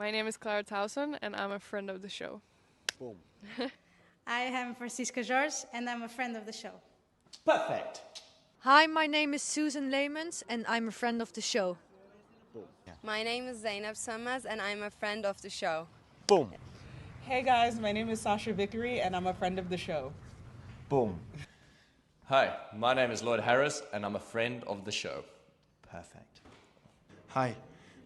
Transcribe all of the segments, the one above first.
My name is Clara Towson, and I'm a friend of the show. Boom. I am Francisca George, and I'm a friend of the show. Perfect. Hi, my name is Susan Leemans, and I'm a friend of the show. Boom. Yeah. My name is Zainab Sammaz, and I'm a friend of the show. Boom. Hey guys, my name is Sasha Vickery, and I'm a friend of the show. Boom. Hi, my name is Lloyd Harris, and I'm a friend of the show. Perfect. Hi,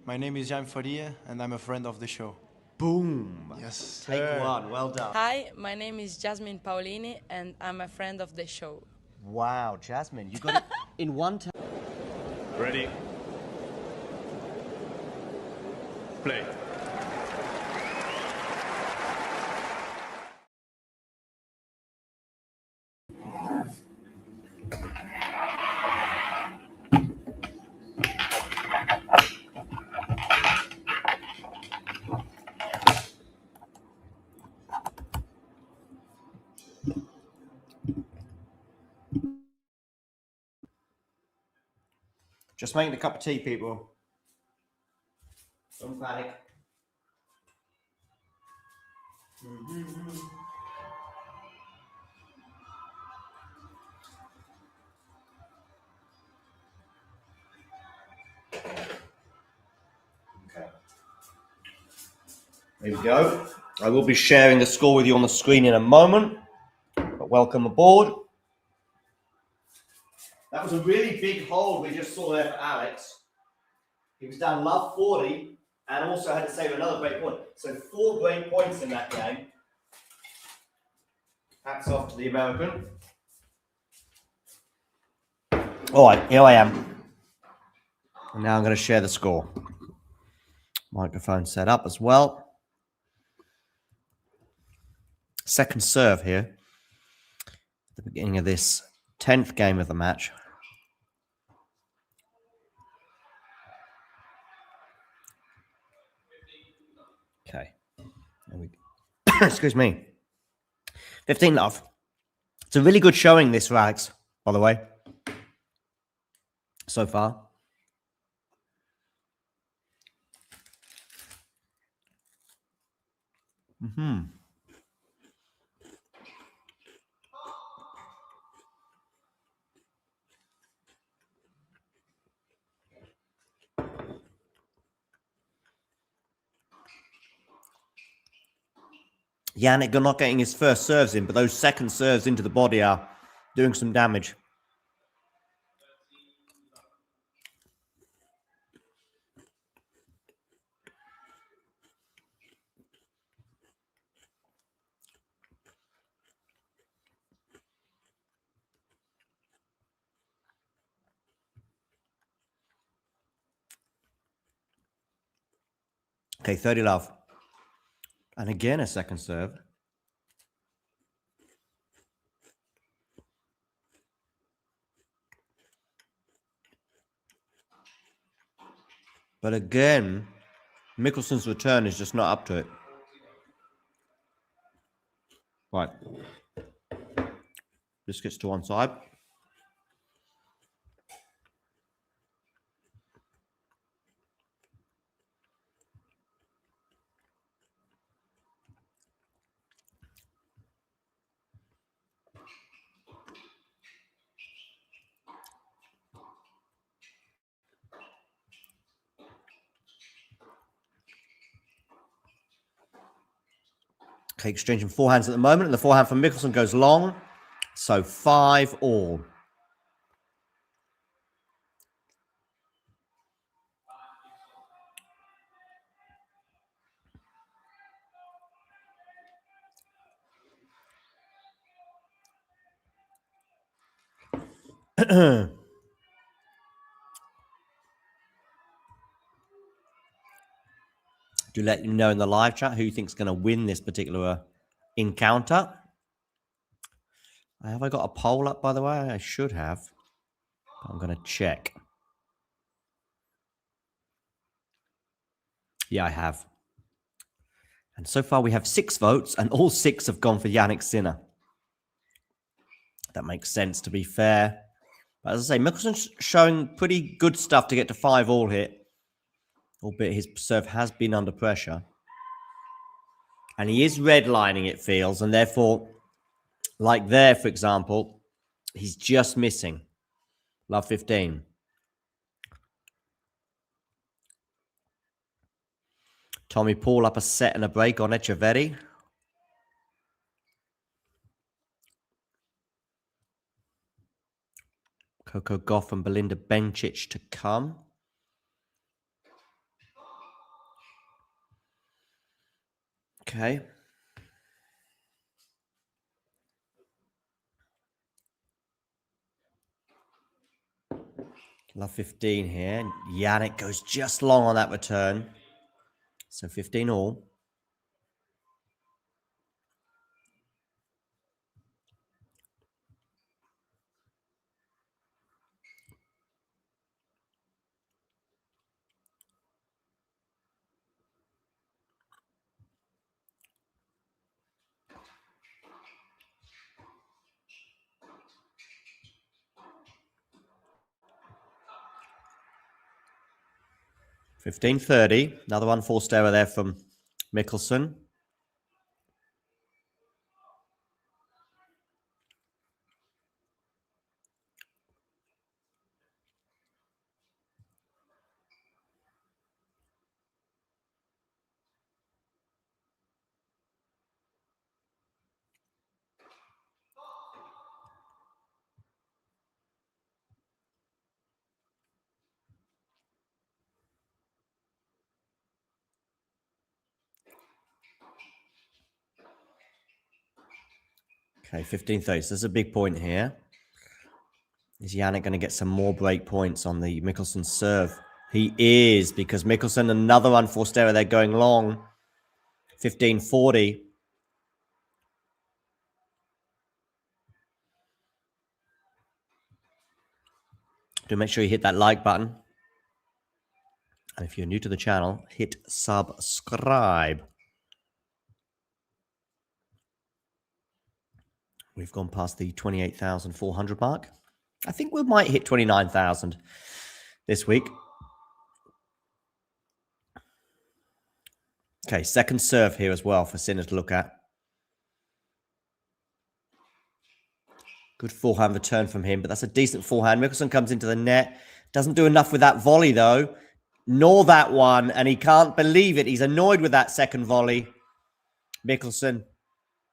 my name is Jan Faria, and I'm a friend of the show. Boom. Yes. Take one. Well done. Hi, my name is Jasmine Paulini, and I'm a friend of the show. Wow, Jasmine, you got it in one time. Ready? Play. Just making a cup of tea, people. Don't panic. Okay. There we go. I will be sharing the score with you on the screen in a moment. But welcome aboard. That was a really big hold we just saw there for Alex. He was down love 40 and also had to save another break point. So 4 break points in that game. Hats off to the American. All right, here I am. And now I'm going to share the score. Microphone set up as well. Second serve here. At the beginning of this 10th game of the match. Okay. There we go. Excuse me. 15 love. It's a really good showing this for Alex, by the way. So far. Jannik not getting his first serves in, but those second serves into the body are doing some damage. Okay, 30 love. And again, a second serve. But again, Mickelson's return is just not up to it. Right. This gets to one side. Okay, exchanging forehands at the moment, and the forehand from Mickelson goes long. So 5 all. Do let you know in the live chat who you think's going to win this particular encounter. Have I got a poll up, by the way? I should have. I'm going to check. Yeah, I have. And so far we have 6 votes, and all 6 have gone for Jannik Sinner. That makes sense, to be fair. But as I say, Mickelson's showing pretty good stuff to get to 5 all here. albeit his serve has been under pressure. And he is redlining, it feels, and therefore, like there, for example, he's just missing. Love 15. Tommy Paul up a set and a break on Echeverri. Coco Gauff and Belinda Bencic to come. Okay. Love 15 here. Jannik goes just long on that return. So 15 all. $15.30. Another unforced error there from Mickelson. Okay, 15-30. So there's a big point here. Is Jannik going to get some more break points on the Mickelson serve? He is, because Mickelson, another unforced error. They're going long. 15-40. Do make sure you hit that like button. And if you're new to the channel, hit subscribe. We've gone past the 28,400 mark. I think we might hit 29,000 this week. Okay, second serve here as well for Sinner to look at. Good forehand return from him, but that's a decent forehand. Mickelson comes into the net. Doesn't do enough with that volley, though. Nor that one, and he can't believe it. He's annoyed with that second volley, Mickelson,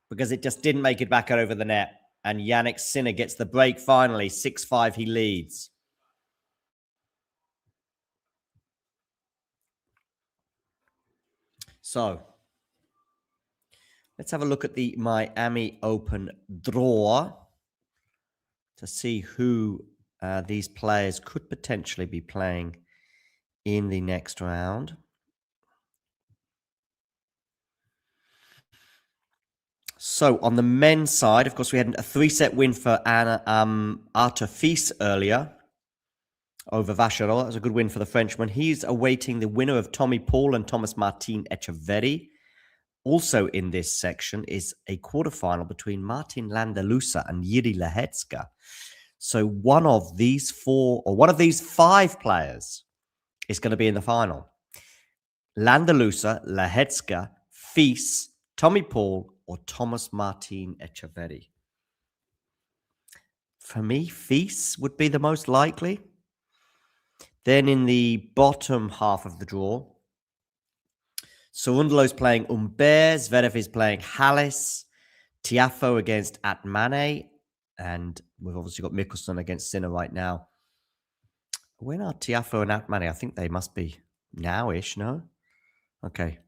because it just didn't make it back over the net. And Jannik Sinner gets the break finally. 6-5, he leads. So, let's have a look at the Miami Open draw to see who these players could potentially be playing in the next round. So on the men's side, of course, we had a 3-set win for Arthur Fils earlier over Vacherot. That was a good win for the Frenchman. He's awaiting the winner of Tommy Paul and Thomas Martin Echeverri. Also in this section is a quarterfinal between Martin Landalusa and Jiri Lehecka. So one of these five players is going to be in the final. Landalusa, Lehecka, Fils, Tommy Paul, or Thomas Martin Echeverri. For me, Fils would be the most likely. Then in the bottom half of the draw, Cerundolo's playing Humbert, Zverev is playing Hallis, Tiafoe against Atmane, and we've obviously got Mickelson against Sinner right now. When are Tiafoe and Atmane? I think they must be now-ish, no? Okay.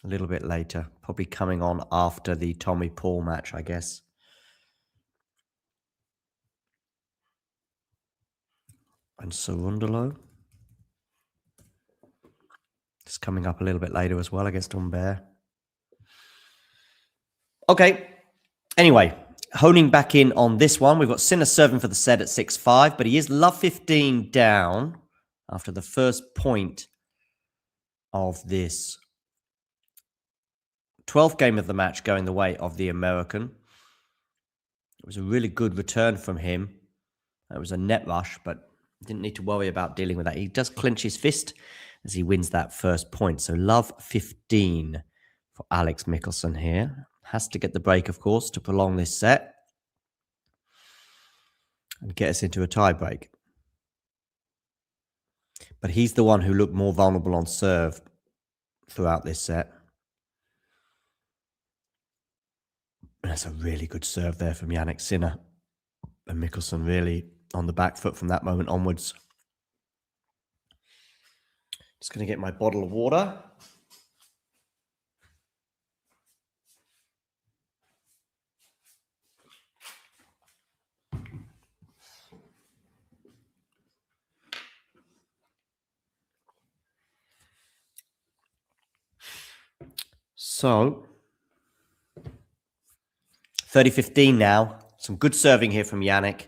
A little bit later. Probably coming on after the Tommy Paul match, I guess. And Cerundolo is coming up a little bit later as well against Humbert. Okay. Anyway, honing back in on this one. We've got Sinner serving for the set at 6-5, but he is love 15 down after the first point of this 12th game of the match going the way of the American. It was a really good return from him. It was a net rush, but didn't need to worry about dealing with that. He does clench his fist as he wins that first point. So love 15 for Alex Michelsen here. Has to get the break, of course, to prolong this set and get us into a tie break. But he's the one who looked more vulnerable on serve throughout this set. And that's a really good serve there from Jannik Sinner. And Mickelson really on the back foot from that moment onwards. Just going to get my bottle of water. So, 30-15 now. Some good serving here from Jannik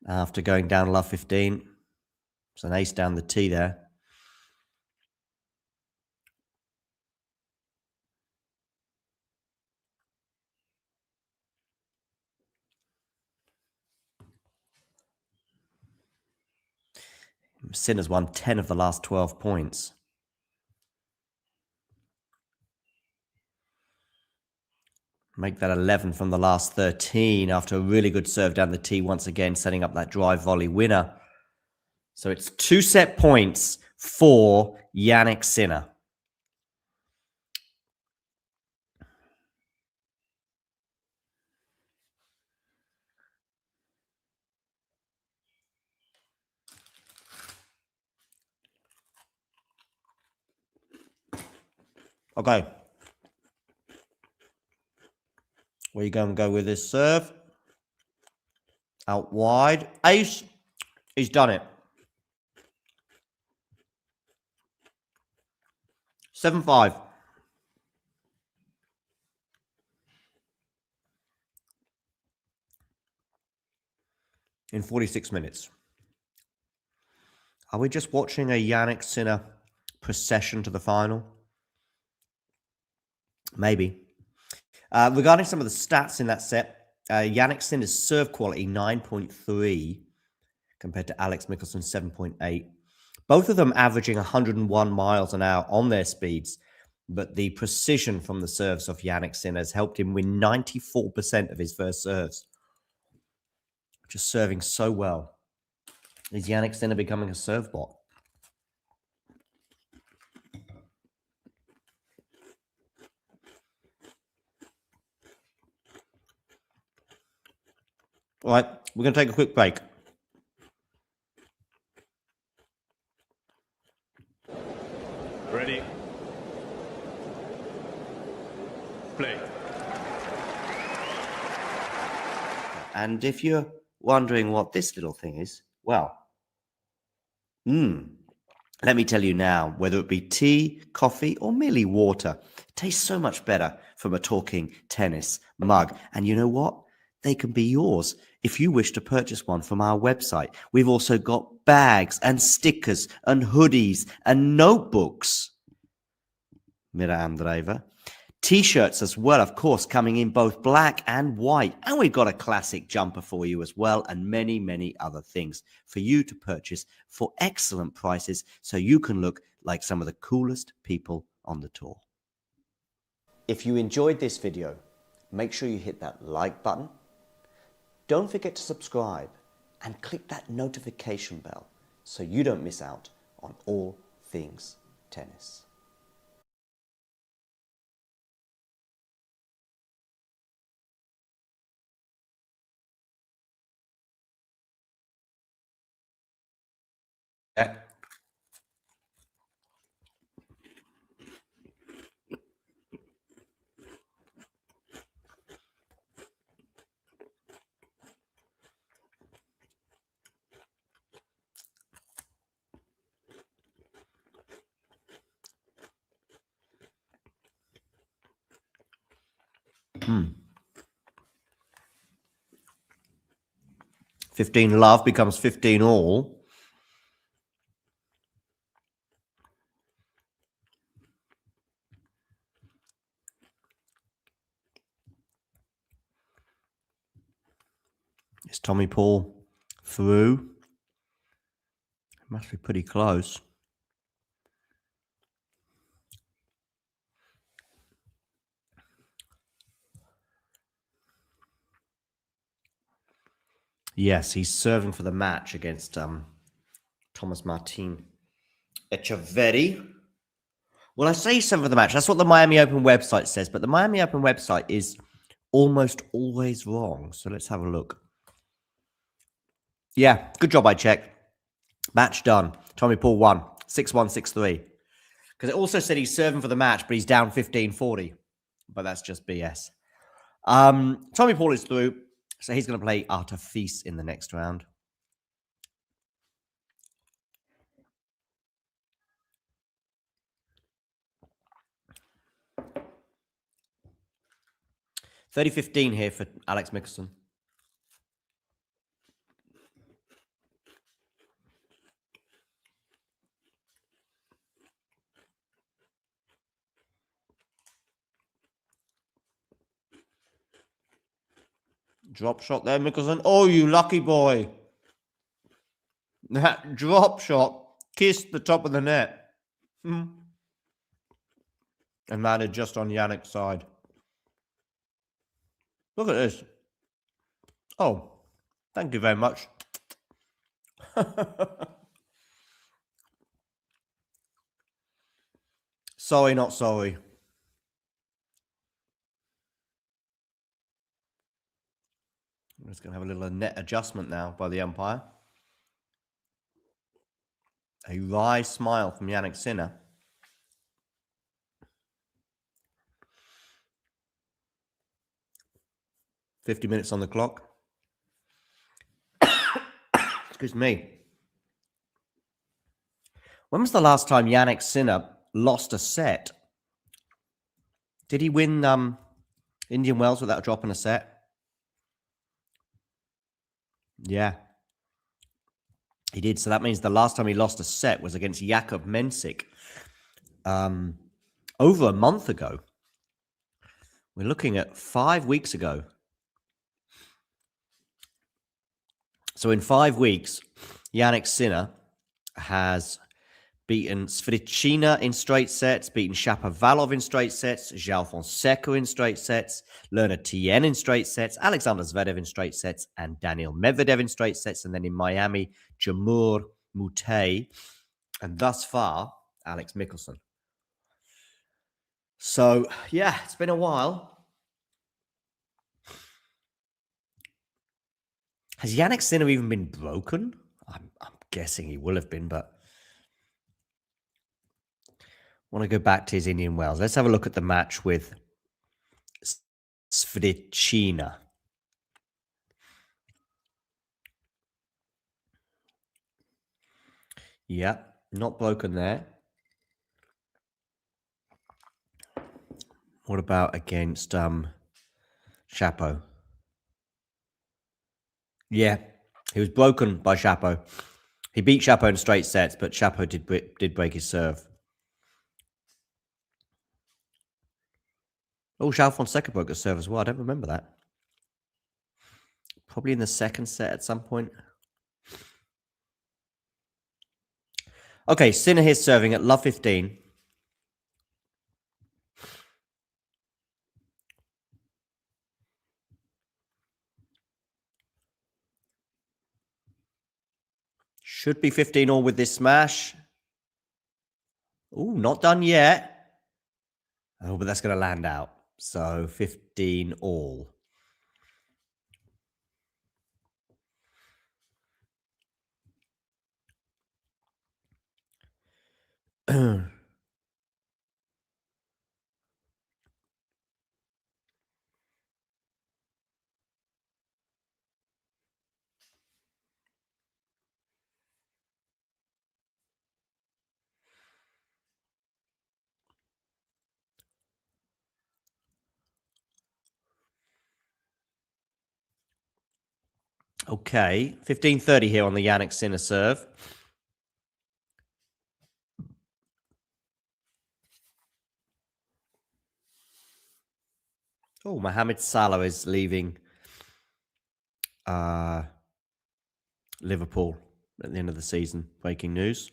after going down love 15. It's an ace down the tee there. Sinner's won 10 of the last 12 points. Make that 11 from the last 13 after a really good serve down the tee once again, setting up that drive volley winner. So it's 2 set points for Jannik Sinner. Okay. Where you going to go with this serve? Out wide. Ace. He's done it. 7-5. In 46 minutes. Are we just watching a Jannik Sinner procession to the final? Maybe. Regarding some of the stats in that set, Jannik Sinner's serve quality 9.3 compared to Alex Mickelson 7.8. Both of them averaging 101 miles an hour on their speeds, but the precision from the serves of Jannik Sinner has helped him win 94% of his first serves. Just serving so well. Is Jannik Sinner becoming a serve bot? All right, we're going to take a quick break. Ready. Play. And if you're wondering what this little thing is, well, let me tell you now, whether it be tea, coffee, or merely water, it tastes so much better from a talking tennis mug. And you know what? They can be yours if you wish to purchase one from our website. We've also got bags and stickers and hoodies and notebooks. Mira Andreeva. T-shirts as well, of course, coming in both black and white. And we've got a classic jumper for you as well, and many, many other things for you to purchase for excellent prices so you can look like some of the coolest people on the tour. If you enjoyed this video, make sure you hit that like button. Don't forget to subscribe and click that notification bell so you don't miss out on all things tennis. Yeah. Hmm. 15 love becomes 15 all. Is Tommy Paul through? It must be pretty close. Yes, he's serving for the match against Thomas Martin Echeverri. Well, I say he's serving for the match. That's what the Miami Open website says, but the Miami Open website is almost always wrong. So let's have a look. Yeah, good job, I checked. Match done. Tommy Paul won. 6-1, 6-3. Because it also said he's serving for the match, but he's down 15-40. But that's just BS. Tommy Paul is through. So he's going to play Arthur Fils in the next round. $30-15 here for Alex Mickelson. Drop shot there, Mickelson. Oh, you lucky boy. That drop shot kissed the top of the net. And landed just on Jannik's side. Look at this. Oh, thank you very much. Sorry, not sorry. I'm just going to have a little net adjustment now by the umpire. A wry smile from Jannik Sinner. $50 minutes on the clock. Excuse me. When was the last time Jannik Sinner lost a set? Did he win Indian Wells without dropping a set? Yeah. He did. So that means the last time he lost a set was against Jakub Mensik over a month ago. We're looking at 5 weeks ago. So in 5 weeks, Jannik Sinner has beaten Svitolina in straight sets, beaten Shapovalov in straight sets, João Fonseca in straight sets, Lerner Tien in straight sets, Alexander Zverev in straight sets, and Daniil Medvedev in straight sets. And then in Miami, Jamur Mute, and thus far, Alex Mickelson. So, yeah, it's been a while. Has Jannik Sinner even been broken? I'm guessing he will have been, but I want to go back to his Indian Wells. Let's have a look at the match with Svitolina. Yeah, not broken there. What about against Chapo? Yeah, he was broken by Chapo. He beat Chapo in straight sets, but Chapo did break his serve. Oh, João Fonseca broke a serve as well. I don't remember that. Probably in the second set at some point. Okay, Sinner here serving at love 15. Should be 15 all with this smash. Ooh, not done yet. Oh, but that's going to land out. So 15 all. Okay, 15-30 here on the Jannik Sinner serve. Oh, Mohamed Salah is leaving Liverpool at the end of the season. Breaking news.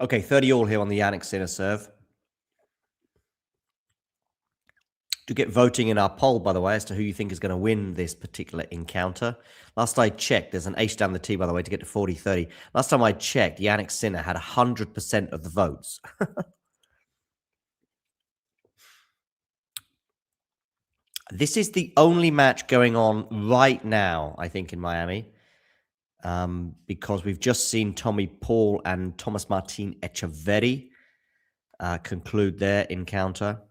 Okay, 30 all here on the Jannik Sinner serve. Do get voting in our poll, by the way, as to who you think is going to win this particular encounter. Last I checked, there's an ace down the tee, by the way, to get to 40-30. Last time I checked, Jannik Sinner had 100% of the votes. This is the only match going on right now, I think, in Miami, because we've just seen Tommy Paul and Thomas Martin Echeverri conclude their encounter.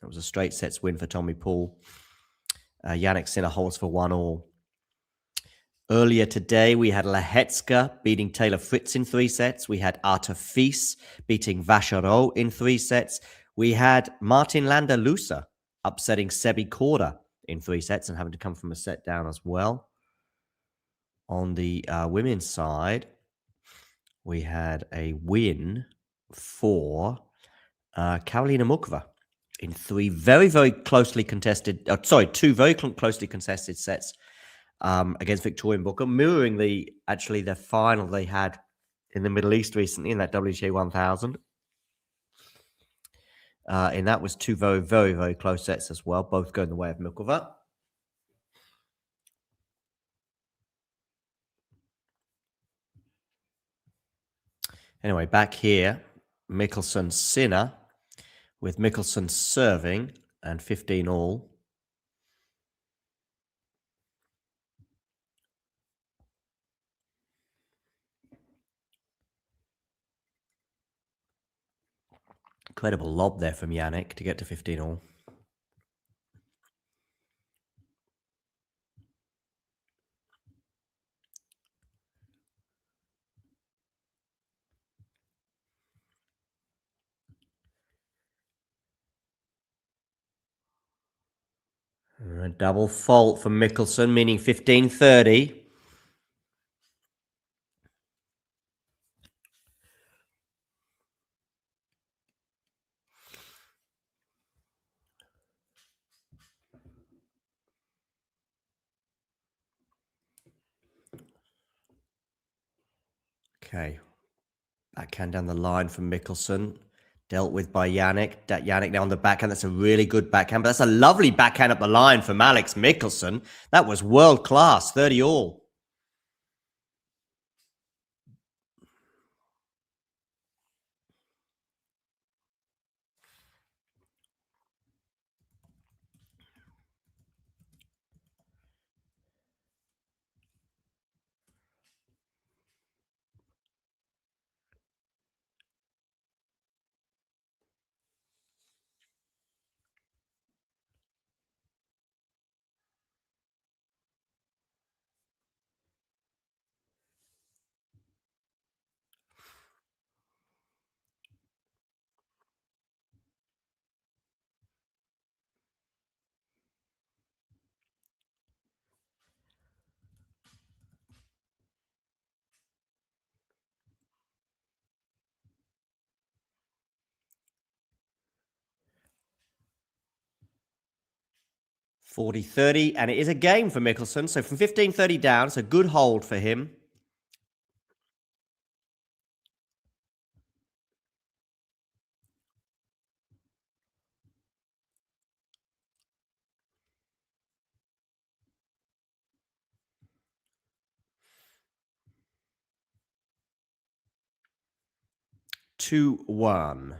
It was a straight sets win for Tommy Paul. Jannik Sinner holds for 1-all. Earlier today, we had Lehetska beating Taylor Fritz in 3 sets. We had Arthur Fils beating Vachereau in 3 sets. We had Martin Landalusa upsetting Sebi Korda in 3 sets and having to come from a set down as well. On the women's side, we had a win for Karolina Mukova in 2 very closely contested sets against Victoria Booker, mirroring the final they had in the Middle East recently in that WTA 1000. And that was 2 very close sets as well, both going the way of Mukova. Anyway, back here, Mickelson Sinner, with Mickelson serving and 15 all. Incredible lob there from Jannik to get to 15 all. A double fault for Mickelson, meaning 15-30. Okay. Backhand down the line from Mickelson. Dealt with by Jannik. Jannik now on the backhand. That's a really good backhand, but that's a lovely backhand up the line from Alex Mickelson. That was world class, 30 all. $40-30, and it is a game for Mickelson. So from 15-30 down, it's a good hold for him. Two, 1.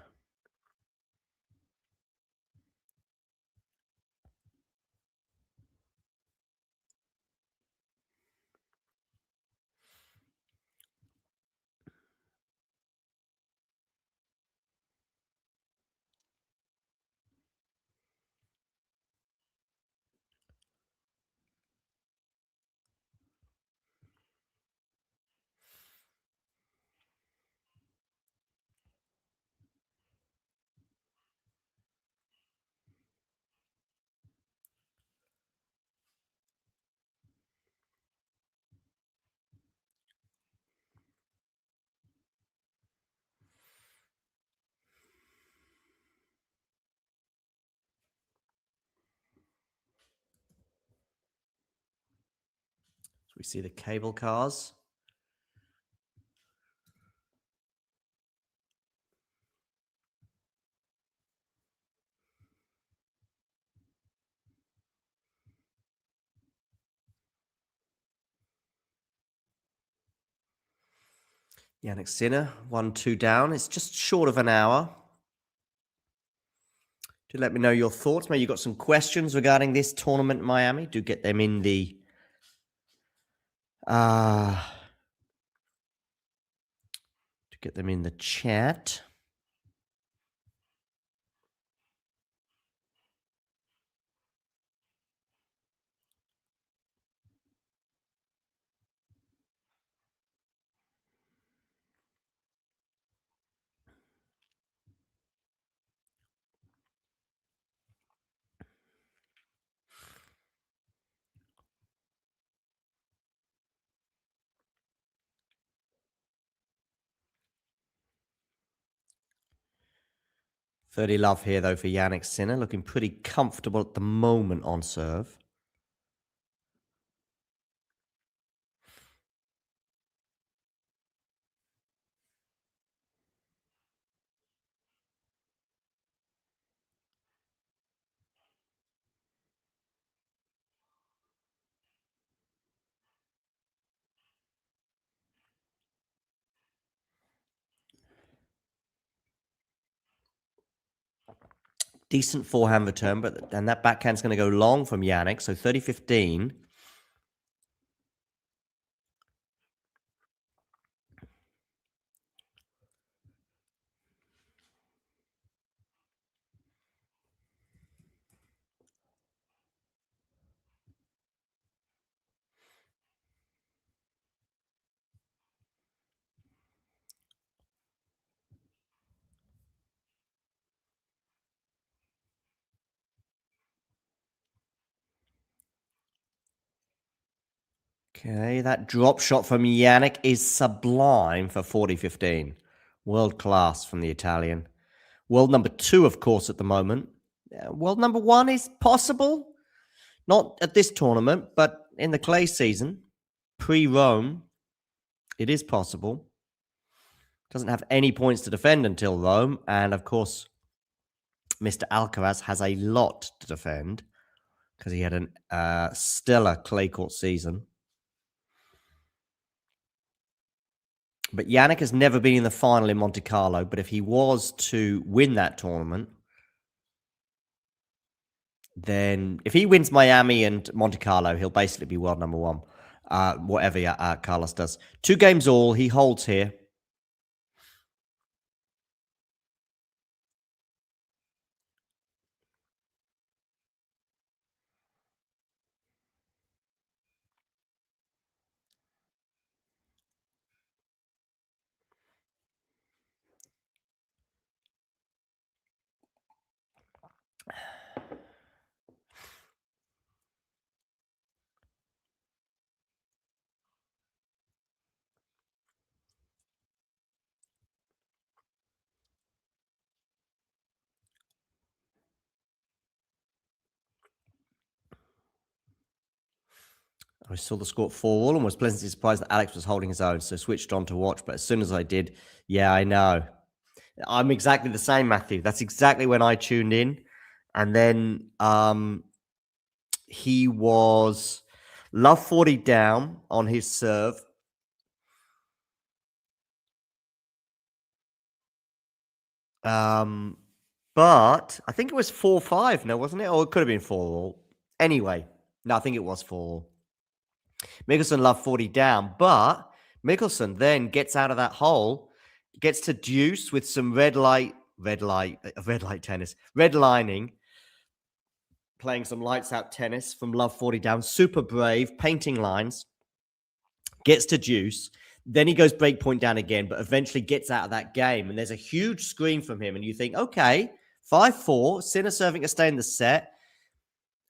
So we see the cable cars. Jannik Sinner, 1-2 down. It's just short of an hour. Do let me know your thoughts. Maybe you've got some questions regarding this tournament in Miami. Do get them in the chat. $30 love here, though, for Jannik Sinner. Looking pretty comfortable at the moment on serve. Decent forehand return, and that backhand's going to go long from Jannik, so 30-15. Okay, that drop shot from Jannik is sublime for 40-15. World class from the Italian. World number 2, of course, at the moment. World number 1 is possible. Not at this tournament, but in the clay season, pre-Rome, it is possible. Doesn't have any points to defend until Rome. And, of course, Mr. Alcaraz has a lot to defend because he had a stellar clay court season. But Jannik has never been in the final in Monte Carlo. But if he was to win that tournament, then if he wins Miami and Monte Carlo, he'll basically be world number 1, whatever Carlos does. 2 games all, he holds here. I saw the score 4-all and was pleasantly surprised that Alex was holding his own, so switched on to watch. But as soon as I did, yeah, I know. I'm exactly the same, Matthew. That's exactly when I tuned in. And then he was love 40 down on his serve. But I think it was 4-5, no, wasn't it? Or it could have been 4-all. Anyway, no, I think it was 4-all. Mickelson love 40 down, but Mickelson then gets out of that hole, gets to deuce with some redlining, playing some lights out tennis from love 40 down, super brave, painting lines, gets to deuce. Then he goes break point down again, but eventually gets out of that game. And there's a huge screen from him. And you think, okay, 5-4, Sinner serving to stay in the set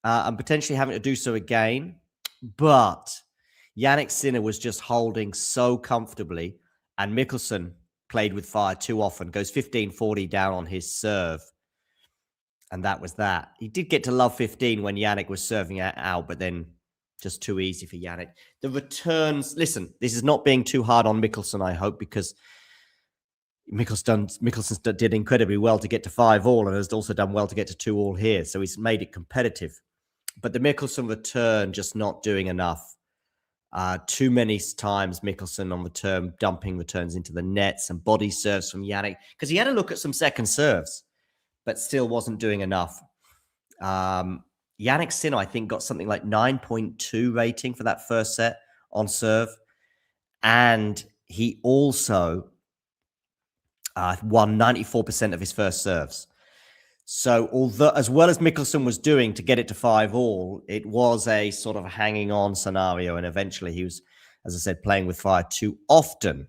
and potentially having to do so again. But Jannik Sinner was just holding so comfortably. And Mickelson played with fire too often, goes 15-40 down on his serve. And that was that. He did get to love 15 when Jannik was serving out, but then just too easy for Jannik. The returns, listen, this is not being too hard on Mickelson, I hope, because Mickelson did incredibly well to get to 5-all and has also done well to get to 2-all here. So he's made it competitive. But the Mickelson return just not doing enough. Too many times Mickelson on return, dumping returns into the nets and body serves from Jannik, because he had a look at some second serves, but still wasn't doing enough. Jannik Sinner, I think, got something like 9.2 rating for that first set on serve. And he also won 94% of his first serves. So although, as well as Mickelson was doing to get it to 5-all, it was a sort of hanging on scenario. And eventually he was, as I said, playing with fire too often.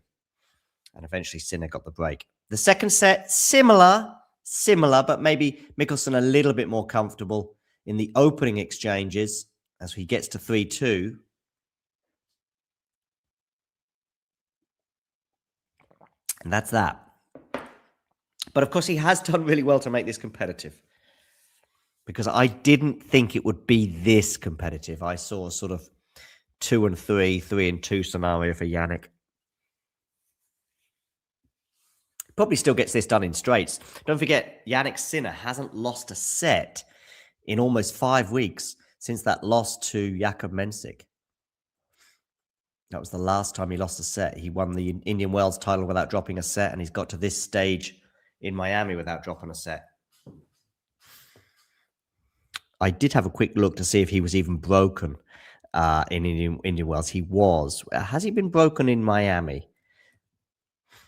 And eventually Sinner got the break. The second set, similar, but maybe Mickelson a little bit more comfortable in the opening exchanges as he gets to 3-2. And that's that. But of course, he has done really well to make this competitive, because I didn't think it would be this competitive. I saw a sort of 2-3, 3-2 scenario for Jannik. Probably still gets this done in straights. Don't forget, Jannik Sinner hasn't lost a set in almost 5 weeks since that loss to Jakob Mensik. That was the last time he lost a set. He won the Indian Wells title without dropping a set, and he's got to this stage in Miami without dropping a set. I did have a quick look to see if he was even broken in Indian Wells. He was. Has he been broken in Miami?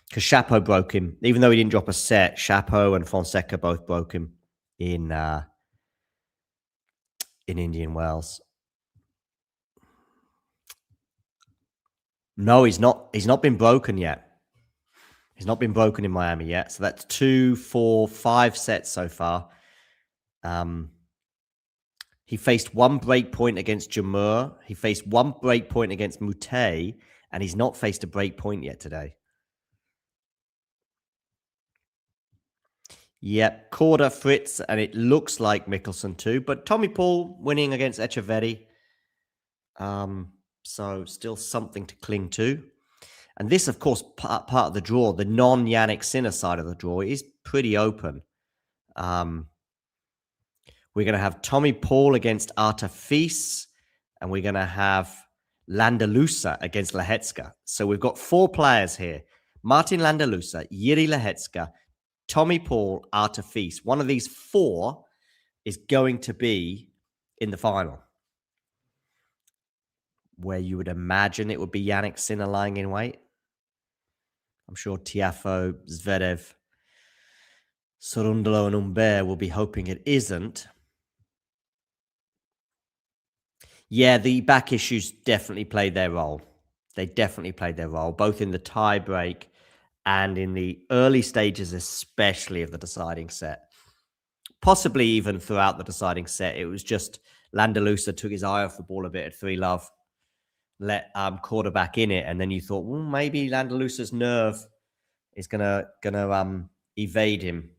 Because Chapeau broke him. Even though he didn't drop a set, Chapeau and Fonseca both broke him in Indian Wells. No, he's not. He's not been broken yet. He's not been broken in Miami yet. So that's 2, 4, 5 sets so far. He faced one break point against Jamur. He faced one break point against Mute, and he's not faced a break point yet today. Yep, Korda, Fritz, and it looks like Mickelson too. But Tommy Paul winning against Echeverry. So still something to cling to. And this, of course, part of the draw, the non-Jannik Sinner side of the draw, is pretty open. We're going to have Tommy Paul against Artur Fils, and we're going to have Landalusa against Lehecka. So we've got 4 players here. Martin Landalusa, Jiri Lehecka, Tommy Paul, Artur Fils. One of these 4 is going to be in the final, where you would imagine it would be Jannik Sinner lying in wait. I'm sure Tiafoe, Zverev, Sorundolo and Humbert will be hoping it isn't. Yeah, the back issues definitely played their role. They definitely played their role, both in the tie break and in the early stages, especially of the deciding set. Possibly even throughout the deciding set. It was just Landalusa took his eye off the ball a bit at 3-love. Let Korda back in it, and then you thought, well, maybe Landalusa's nerve is gonna evade him.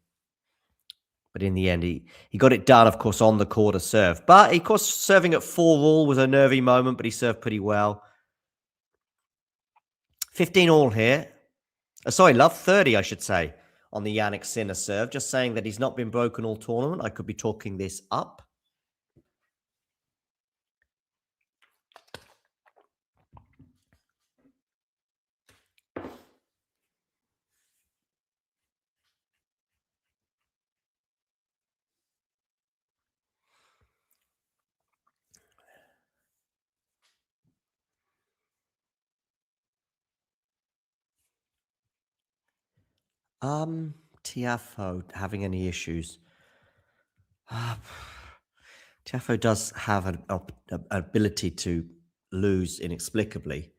But in the end, he got it done, of course, on the Korda serve. But of course, serving at 4-all was a nervy moment, but he served pretty well. 15-all here. Sorry, love 30, I should say, on the Jannik Sinner serve. Just saying that he's not been broken all tournament. I could be talking this up. Tiafoe having any issues? Tiafoe does have an ability to lose inexplicably.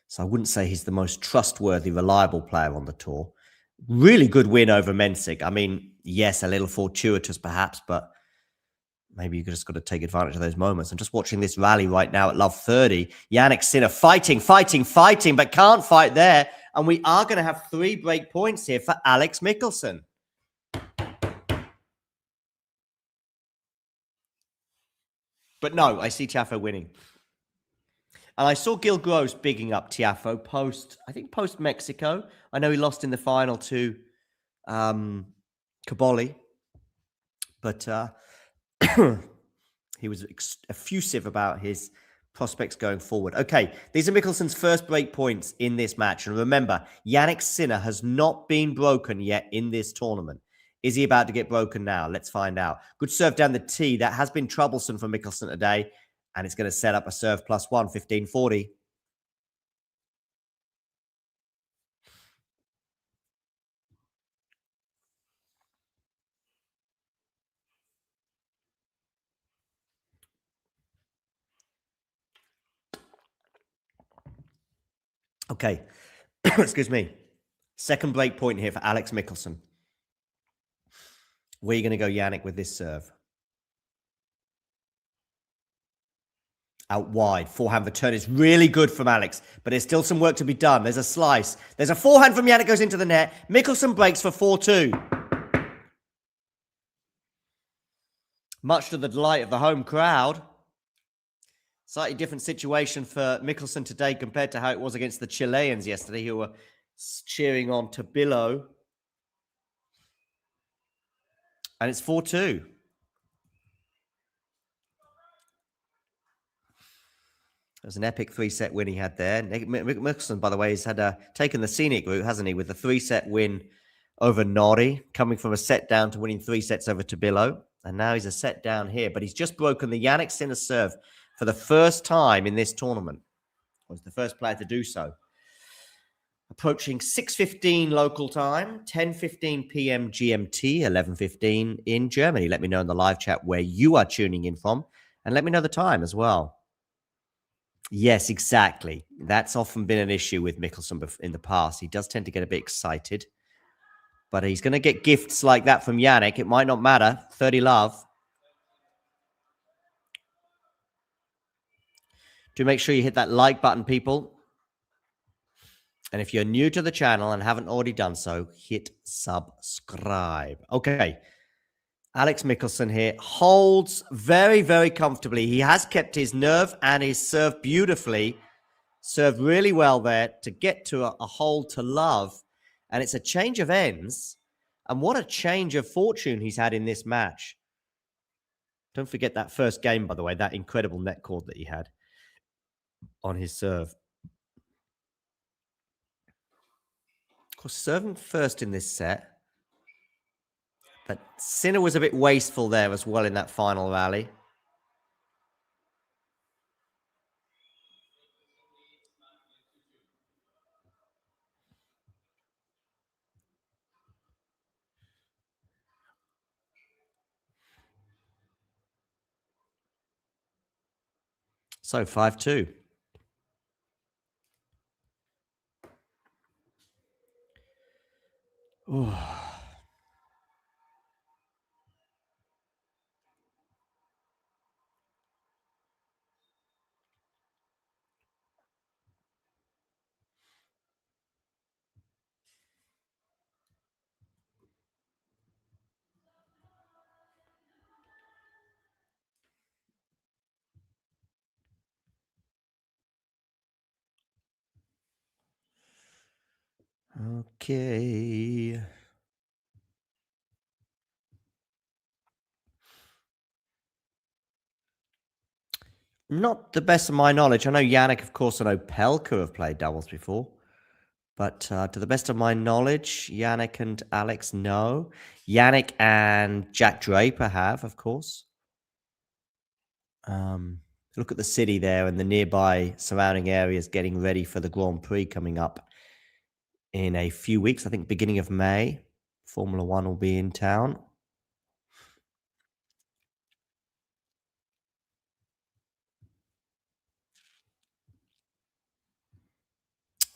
So I wouldn't say he's the most trustworthy, reliable player on the tour. Really good win over Mensik. I mean, yes, a little fortuitous perhaps, but maybe you just got to take advantage of those moments. I'm just watching this rally right now at love 30. Jannik Sinner fighting, but can't fight there. And we are going to have 3 break points here for Alex Michelsen. But no, I see Tiafoe winning. And I saw Gil Gross bigging up Tiafoe post Mexico. I know he lost in the final to Caboli. But he was effusive about his prospects going forward. Okay, these are Mickelson's first break points in this match. And remember, Jannik Sinner has not been broken yet in this tournament. Is he about to get broken now? Let's find out. Good serve down the tee. That has been troublesome for Mickelson today. And it's going to set up a serve +1, 15-40. Okay, excuse me. Second break point here for Alex Michelsen. Where are you going to go, Jannik, with this serve? Out wide. Forehand return is really good from Alex, but there's still some work to be done. There's a slice. There's a forehand from Jannik, goes into the net. Mickelson breaks for 4-2. Much to the delight of the home crowd. Slightly different situation for Mickelson today compared to how it was against the Chileans yesterday, who were cheering on Tabillo. And it's 4-2. There's an epic 3-set win he had there. Mickelson, by the way, has had taken the scenic route, hasn't he, with a 3-set win over Nori, coming from a set down to winning 3 sets over Tabillo. And now he's a set down here, but he's just broken the Jannik Sinner serve for the first time in this tournament. He was the first player to do so. Approaching 6:15 local time, 10:15 p.m. GMT, 11:15 in Germany. Let me know in the live chat where you are tuning in from, and let me know the time as well. Yes, exactly. That's often been an issue with Mickelson in the past. He does tend to get a bit excited, but he's going to get gifts like that from Jannik. It might not matter. 30 love. Do make sure you hit that like button, people. And if you're new to the channel and haven't already done so, hit subscribe. Okay. Alex Mickelson here holds very, very comfortably. He has kept his nerve and his serve beautifully. Served really well there to get to a hole to love. And it's a change of ends. And what a change of fortune he's had in this match. Don't forget that first game, by the way, that incredible net cord that he had on his serve. Of course, serving first in this set. But Sinner was a bit wasteful there as well in that final rally. So 5-2. Ooh. Okay. Not the best of my knowledge. I know Jannik, of course, and Opelka have played doubles before. But to the best of my knowledge, Jannik and Alex, no. Jannik and Jack Draper have, of course. Look at the city there and the nearby surrounding areas getting ready for the Grand Prix coming up in a few weeks. I think beginning of May, Formula One will be in town.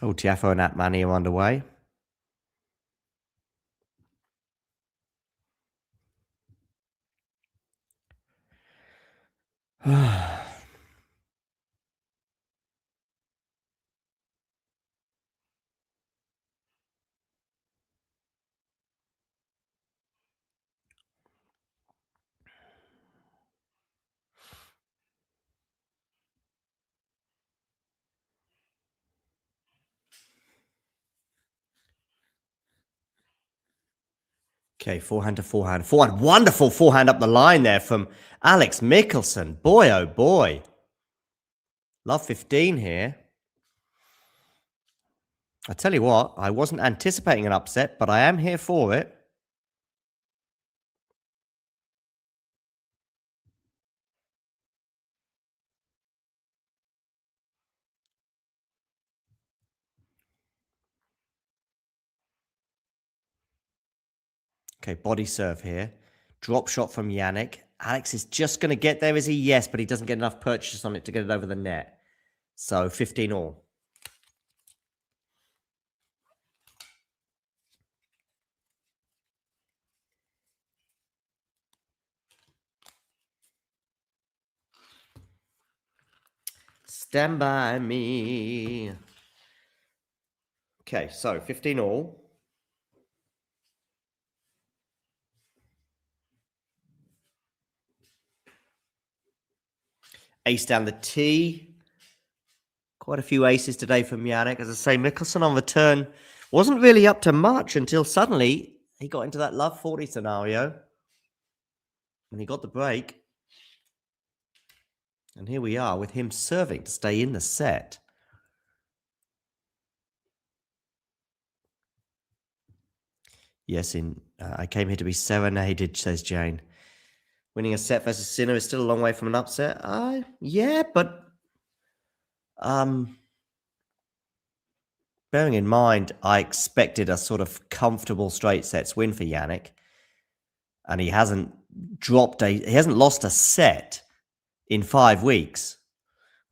Oh, Tiafoe and Atmani are underway. Okay, forehand to forehand. Forehand, wonderful forehand up the line there from Alex Mickelson. Boy, oh boy. Love 15 here. I tell you what, I wasn't anticipating an upset, but I am here for it. Okay, body serve here. Drop shot from Jannik. Alex is just going to get there, is he? Yes, but he doesn't get enough purchase on it to get it over the net. So 15 all. Stand by me. Okay, so 15 all. Ace down the tee. Quite a few aces today from Jannik. As I say, Mickelson on the turn wasn't really up to much until suddenly he got into that love 40 scenario. And he got the break. And here we are with him serving to stay in the set. Yes, I came here to be serenaded, says Jane. Winning a set versus Sinner is still a long way from an upset. Yeah, but bearing in mind, I expected a sort of comfortable straight sets win for Jannik, and he hasn't lost a set in 5 weeks.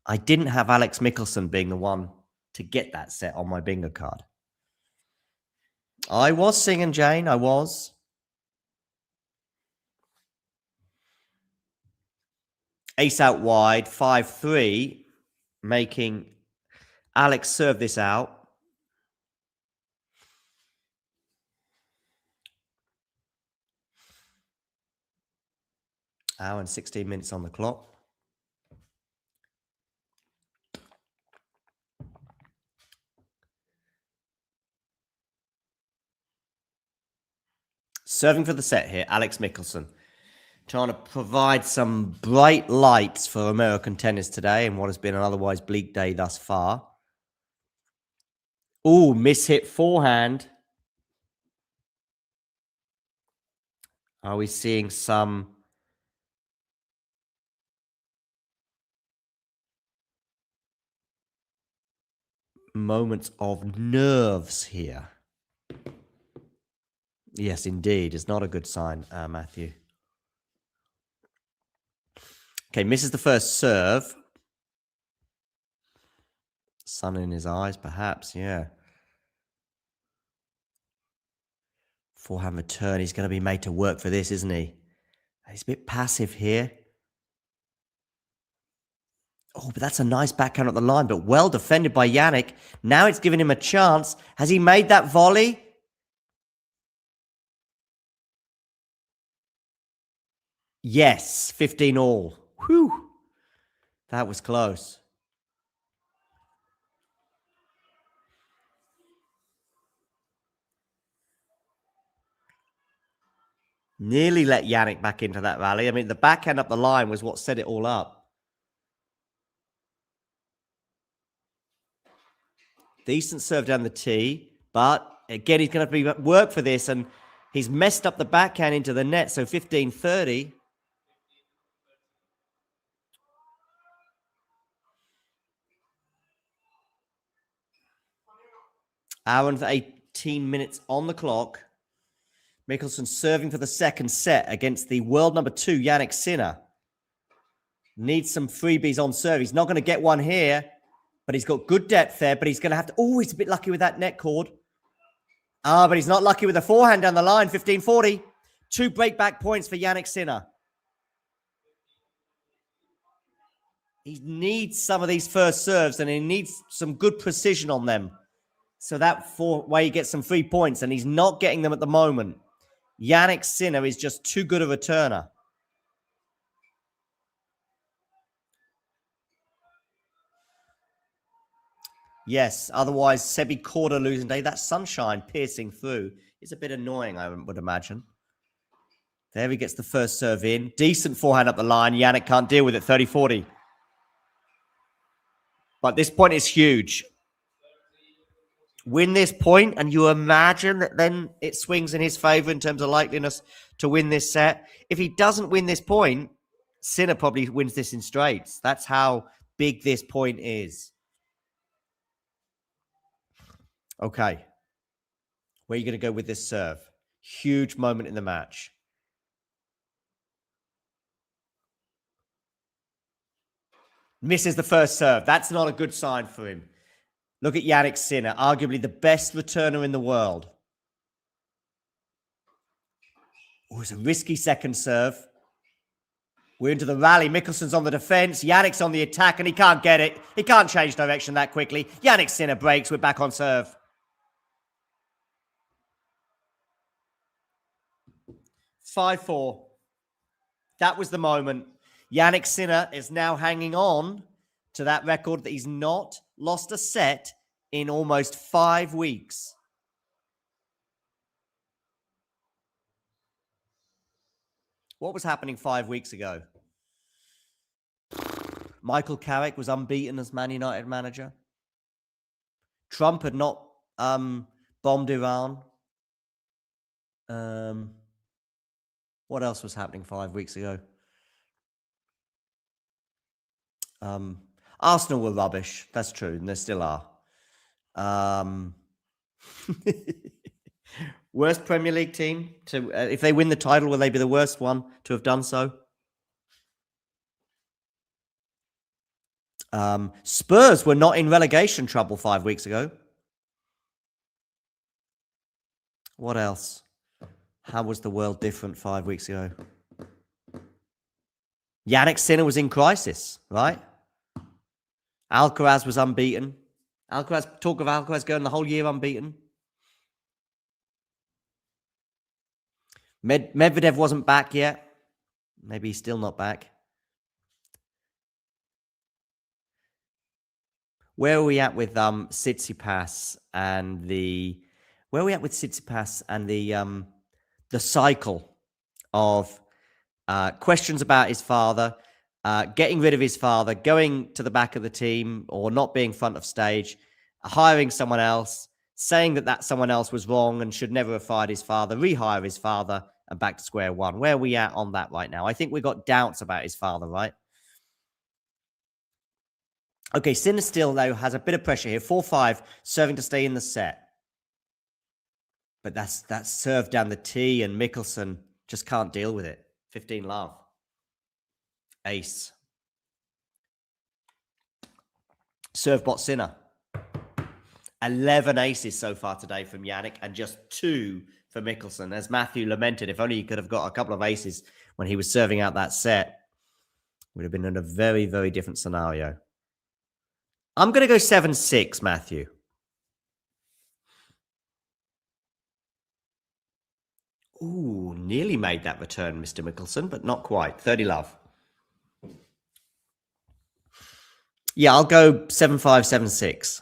I didn't have Alex Michelsen being the one to get that set on my bingo card. I was singing, Jane. I was. Ace out wide, 5-3, making Alex serve this out. Hour and 16 minutes on the clock. Serving for the set here, Alex Michelsen. Trying to provide some bright lights for American tennis today in what has been an otherwise bleak day thus far. Ooh, mishit forehand. Are we seeing some moments of nerves here? Yes, indeed. It's not a good sign, Matthew. Okay, misses the first serve. Sun in his eyes, perhaps, yeah. Forehand return, he's going to be made to work for this, isn't he? He's a bit passive here. Oh, but that's a nice backhand at the line, but well defended by Jannik. Now it's giving him a chance. Has he made that volley? Yes, 15 all. Whew. That was close. Nearly let Jannik back into that rally. I mean, the backhand up the line was what set it all up. Decent serve down the tee, but again, he's going to have to work for this, and he's messed up the backhand into the net, so 15-30. Hour and 18 minutes on the clock. Mickelson serving for the second set against the world number 2, Jannik Sinner. Needs some freebies on serve. He's not going to get one here, but he's got good depth there, but he's going to have to... Oh, he's a bit lucky with that net cord. But he's not lucky with the forehand down the line, 15-40. 2 break-back points for Jannik Sinner. He needs some of these first serves, and he needs some good precision on them. So that way he gets some free points, and he's not getting them at the moment. Jannik Sinner is just too good a returner. Yes, otherwise Sebi Korda losing day. That sunshine piercing through is a bit annoying, I would imagine. There he gets the first serve in. Decent forehand up the line. Jannik can't deal with it, 30-40. But this point is huge. Win this point, and you imagine that then it swings in his favor in terms of likeliness to win this set. If he doesn't win this point, Sinner probably wins this in straights. That's how big this point is. Okay. Where are you going to go with this serve? Huge moment in the match. Misses the first serve. That's not a good sign for him. Look at Jannik Sinner, arguably the best returner in the world. Oh, it's a risky second serve. We're into the rally. Mickelson's on the defense. Jannik's on the attack, and he can't get it. He can't change direction that quickly. Jannik Sinner breaks. We're back on serve. 5-4. That was the moment. Jannik Sinner is now hanging on to that record that he's not lost a set in almost 5 weeks. What was happening 5 weeks ago? Michael Carrick was unbeaten as Man United manager. Trump had not bombed Iran. What else was happening 5 weeks ago? Arsenal were rubbish. That's true, and they still are. Worst Premier League team to if they win the title, will they be the worst one to have done so? Spurs were not in relegation trouble 5 weeks ago. What else? How was the world different 5 weeks ago? Jannik Sinner was in crisis, right? Alcaraz was unbeaten. Talk of Alcaraz going the whole year unbeaten. Medvedev wasn't back yet. Maybe he's still not back. Where are we at with Tsitsipas and the cycle of questions about his father, getting rid of his father, going to the back of the team or not being front of stage, hiring someone else, saying that someone else was wrong and should never have fired his father, rehire his father, and back to square one. Where are we at on that right now? I think we've got doubts about his father, right? Okay, Sinner still, though, has a bit of pressure here. 4-5, serving to stay in the set. But that's served down the tee, and Mickelson just can't deal with it. 15 love. Ace. Serve bot Sinner. 11 aces so far today from Jannik, and just 2 for Mickelson. As Matthew lamented, if only he could have got a couple of aces when he was serving out that set, would have been in a very, very different scenario. I'm going to go 7-6, Matthew. Ooh, nearly made that return, Mr. Mickelson, but not quite. 30 love. Yeah, I'll go 7-5, 7-6.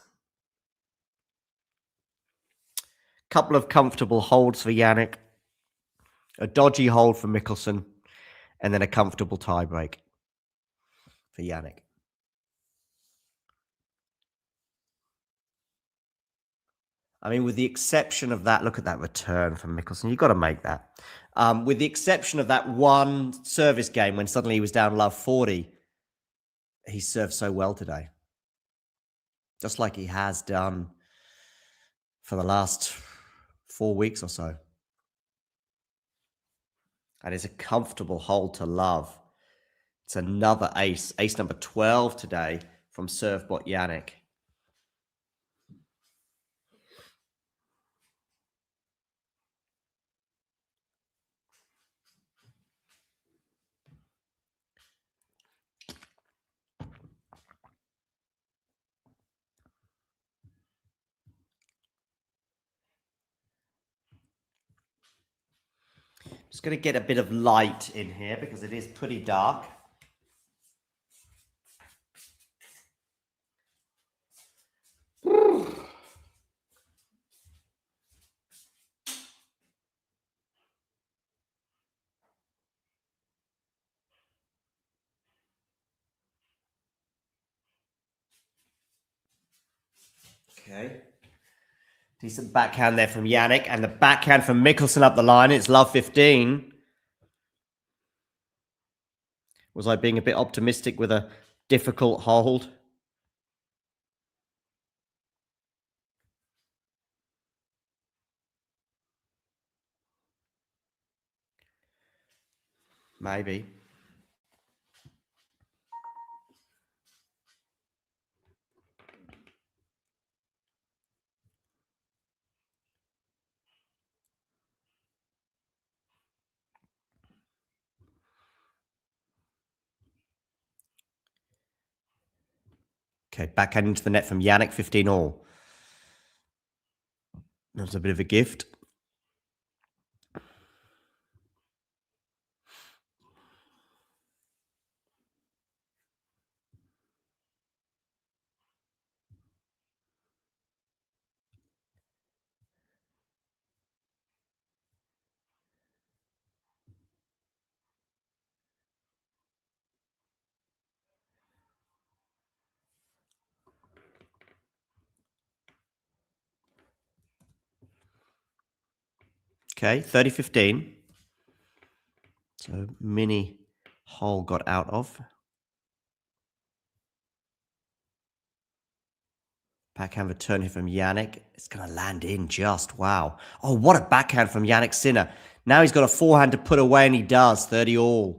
Couple of comfortable holds for Jannik. A dodgy hold for Mickelson. And then a comfortable tiebreak for Jannik. I mean, with the exception of that, look at that return from Mickelson. You've got to make that. With the exception of that one service game when suddenly he was down love 40, he served so well today. Just like he has done for the last 4 weeks or so. And it's a comfortable hold to love. It's another ace. Ace number 12 today from Servebot Jannik. Just going to get a bit of light in here because it is pretty dark. Okay. Decent backhand there from Jannik. And the backhand from Mickelson up the line. It's love 15. Was I being a bit optimistic with a difficult hold? Maybe. Okay, backhand into the net from Jannik, 15 all. That's a bit of a gift. Okay, 30-15. So mini hole got out of. Backhand return here from Jannik. It's going to land in just. Wow. Oh, what a backhand from Jannik Sinner. Now he's got a forehand to put away, and he does. 30 all.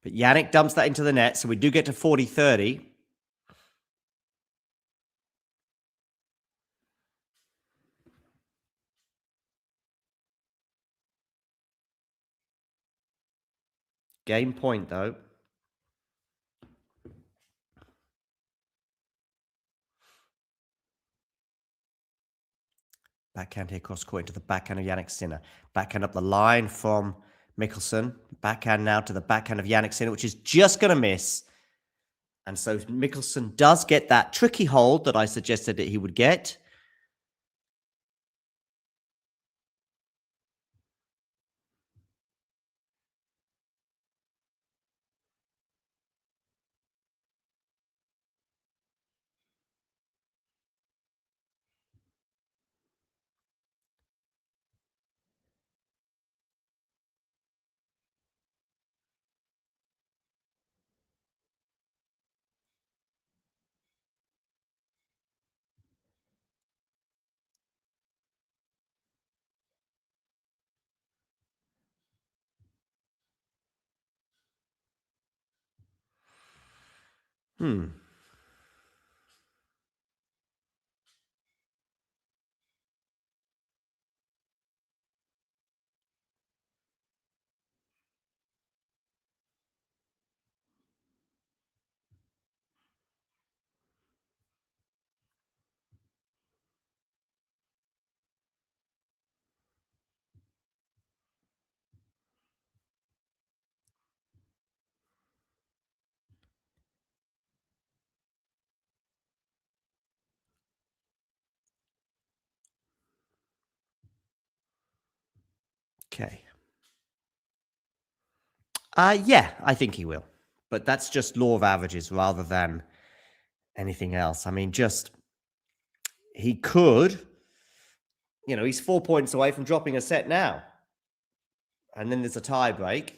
But Jannik dumps that into the net, so we do get to 40-30. Game point, though. Backhand here, cross court into the backhand of Jannik Sinner. Backhand up the line from Mickelson. Backhand now to the backhand of Jannik Sinner, which is just going to miss. And so Mickelson does get that tricky hold that I suggested that he would get. Okay. Yeah, I think he will. But that's just law of averages rather than anything else. I mean, just he could, he's 4 points away from dropping a set now. And then there's a tie break.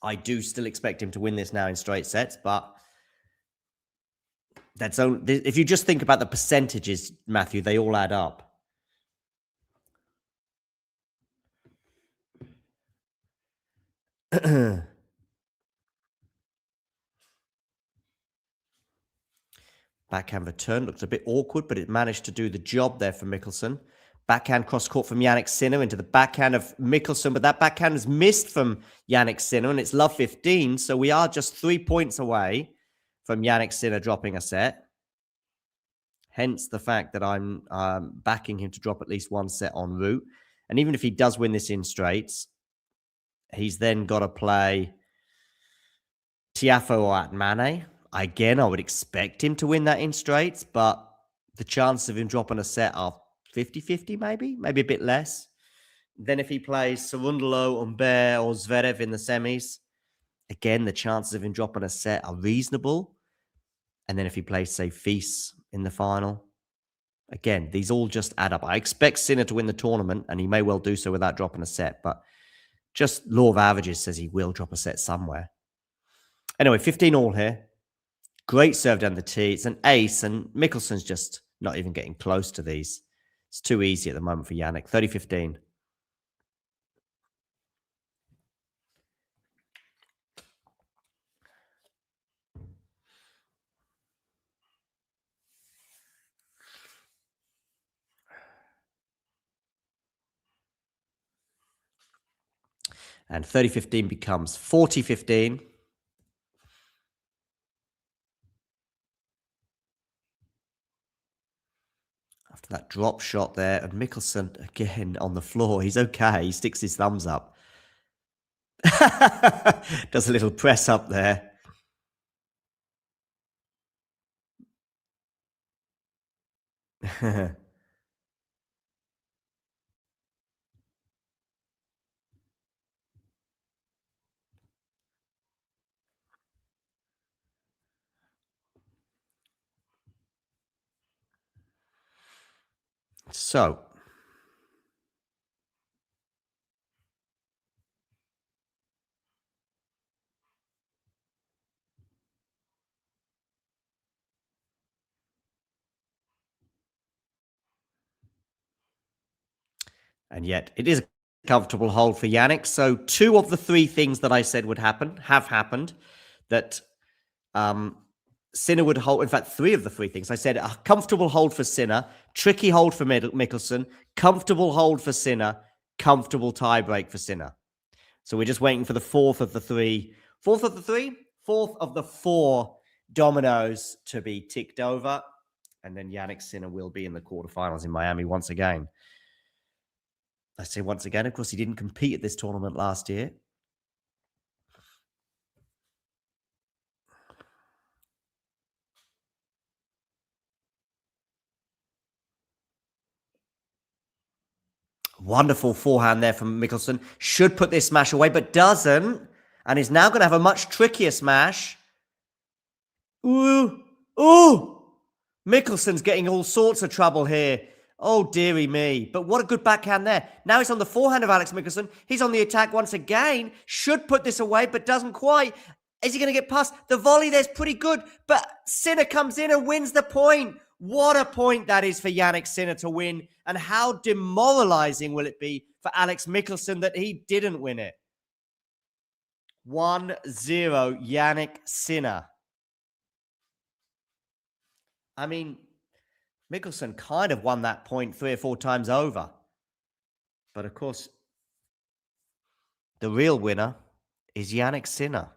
I do still expect him to win this now in straight sets, but that's only, if you just think about the percentages, Matthew, they all add up. Backhand return looked a bit awkward, but it managed to do the job there for Mickelson. Backhand cross court from Jannik Sinner into the backhand of Mickelson, but that backhand is missed from Jannik Sinner, and it's love 15, so we are just 3 points away. from Jannik Sinner dropping a set. Hence the fact that I'm backing him to drop at least one set en route. And even if he does win this in straights, he's then got to play Tiafoe or Atmane. Again, I would expect him to win that in straights, but the chances of him dropping a set are 50-50 maybe a bit less. Then if he plays Cerundolo, Humbert, or Zverev in the semis, again, the chances of him dropping a set are reasonable. And then if he plays, say, Fils in the final, again, these all just add up. I expect Sinner to win the tournament, and he may well do so without dropping a set, but just law of averages says he will drop a set somewhere. Anyway, 15 all here. Great serve down the tee. It's an ace, and Mickelson's just not even getting close to these. It's too easy at the moment for Jannik. 30-15. And 30-15 becomes 40-15. After that drop shot there, and Mickelson again on the floor. He's okay. He sticks his thumbs up. Does a little press up there. So, and yet it is a comfortable hold for Jannik. So 2 of the 3 things that I said would happen have happened. That Sinner would hold. In fact, 3 of the 3 things. I said a comfortable hold for Sinner, tricky hold for Mickelson, comfortable hold for Sinner, comfortable tiebreak for Sinner. So we're just waiting for the 4th of the 3. 4th of the 3? 4th of the 4 dominoes to be ticked over. And then Jannik Sinner will be in the quarterfinals in Miami once again. I say once again, of course, he didn't compete at this tournament last year. Wonderful forehand there from Mickelson. Should put this smash away, but doesn't. And is now going to have a much trickier smash. Ooh. Ooh. Mickelson's getting all sorts of trouble here. Oh, dearie me. But what a good backhand there. Now he's on the forehand of Alex Mickelson. He's on the attack once again. Should put this away, but doesn't quite. Is he going to get past? The volley there's pretty good, but Sinner comes in and wins the point. What a point that is for Jannik Sinner to win. And how demoralizing will it be for Alex Mickelson that he didn't win it? 1-0 Jannik Sinner. I mean, Mickelson kind of won that point 3 or 4 times over. But of course, the real winner is Jannik Sinner.